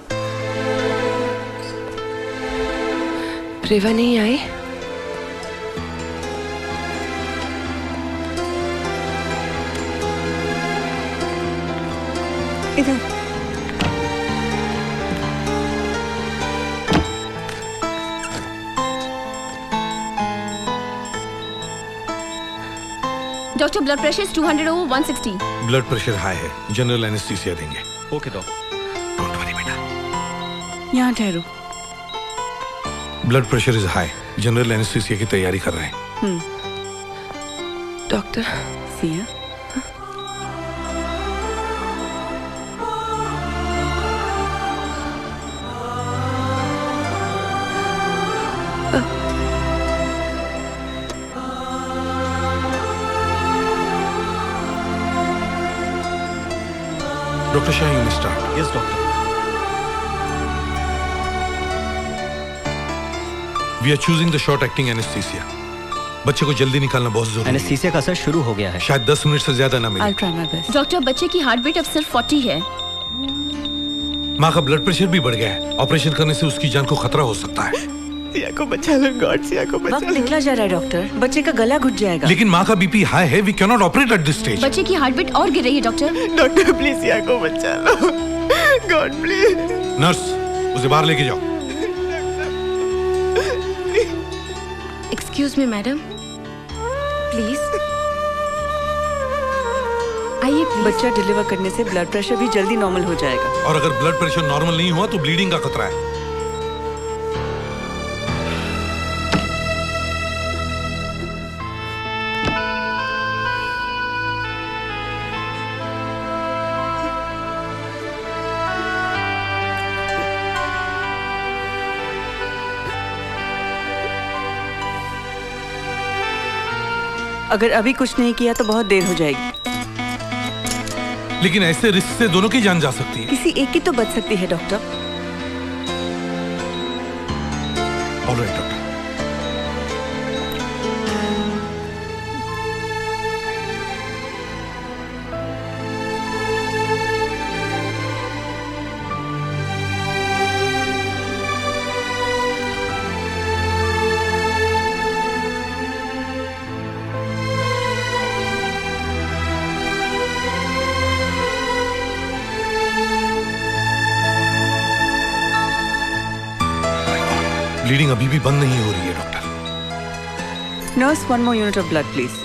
रेवा नहीं आई? इधर। Doctor blood pressure 200 over 160। Blood pressure high है, जनरल एनेस्थीसिया देंगे। Okay doctor. डोंट वरी बेटा। यहाँ ठहरो। Blood pressure is high, general anaesthesia की तैयारी कर रहे हैं। Doctor Siya, doctor Shah, you may start. Yes doctor. We are choosing the short acting anaesthesia. बच्चे को जल्दी निकालना बहुत जरूरी है। एनेस्थीसिया का असर शुरू हो गया है। शायद 10 मिनट से ज्यादा ना मिले। I'll try my best। Doctor बच्चे की हार्ट बीट अब सिर्फ 40 है। माँ का ब्लड प्रेशर भी बढ़ गया है। ऑपरेशन करने से उसकी जान को खतरा हो सकता है। सिया को बचा लो गॉड, सिया को बचा लो। वक्त निकला जा रहा है डॉक्टर, बच्चे का गला घुट जाएगा। लेकिन माँ का बीपी हाई है, we cannot operate at this stage. बच्चे की हार्ट बीट और गिर रही है डॉक्टर। डॉक्टर प्लीज सिया को बचा लो, गॉड प्लीज। नर्स, उसे बाहर लेके जाओ। एक्सक्यूज मी मैडम, प्लीज आइए प्लीज। बच्चा डिलीवर करने से ब्लड प्रेशर भी जल्दी नॉर्मल हो जाएगा। और अगर ब्लड प्रेशर नॉर्मल नहीं हुआ तो ब्लीडिंग का खतरा है। अगर अभी कुछ नहीं किया तो बहुत देर हो जाएगी। लेकिन ऐसे रिस्क से दोनों की जान जा सकती है। किसी एक की तो बच सकती है डॉक्टर। Alright doctor. ब्लीडिंग अभी भी बंद नहीं हो रही है doctor. Nurse, 1 more unit of blood please।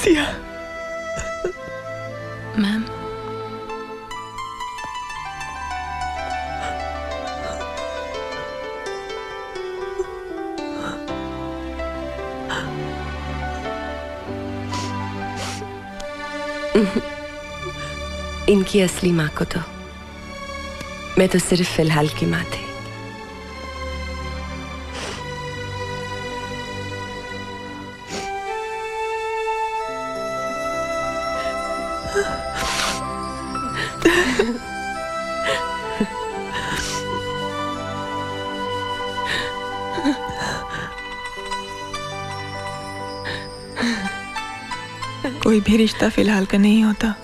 Siya, ma'am, इनकी असली माँ को तो मैं तो सिर्फ फिलहाल की माँ थी। कोई भी रिश्ता फिलहाल का नहीं होता,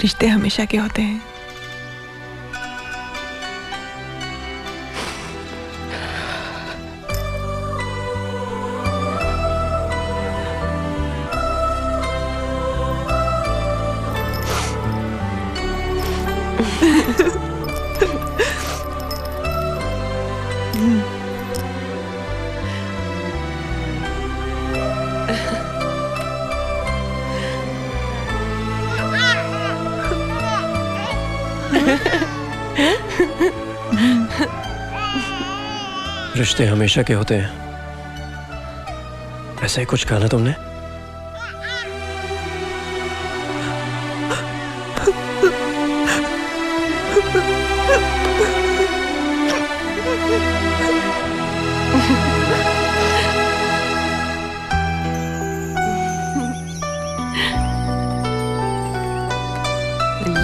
रिश्ते हमेशा के होते हैं। रिश्ते हमेशा के होते हैं, ऐसा ही कुछ कहा ना तुमने?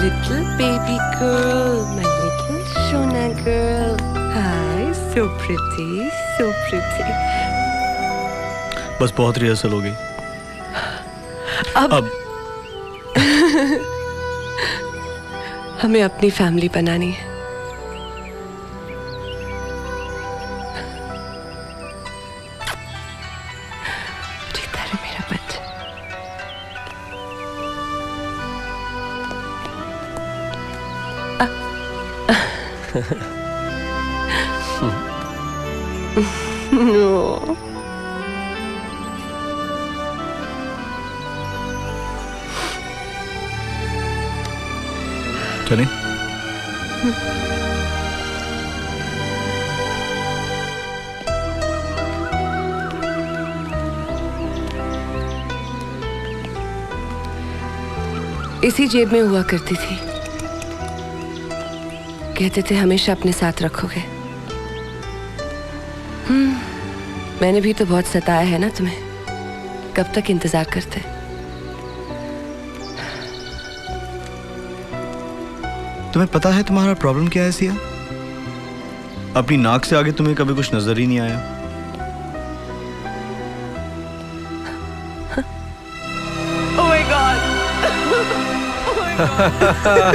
Little baby girl, my little Shona girl. Hi, so pretty, so pretty. बस बहुत रिहर्सल हो गई। अब हमें अपनी फैमिली बनानी है। जीता रहे मेरा बच्चा। No. चले? इसी जेब में हुआ करती थी। कहते थे हमेशा अपने साथ रखोगे। मैंने भी तो बहुत सताया है ना तुम्हें। कब तक इंतजार करते? तुम्हें पता है तुम्हारा प्रॉब्लम क्या है सिया? अपनी नाक से आगे तुम्हें कभी कुछ नजर ही नहीं आया। Oh my God! Oh my God!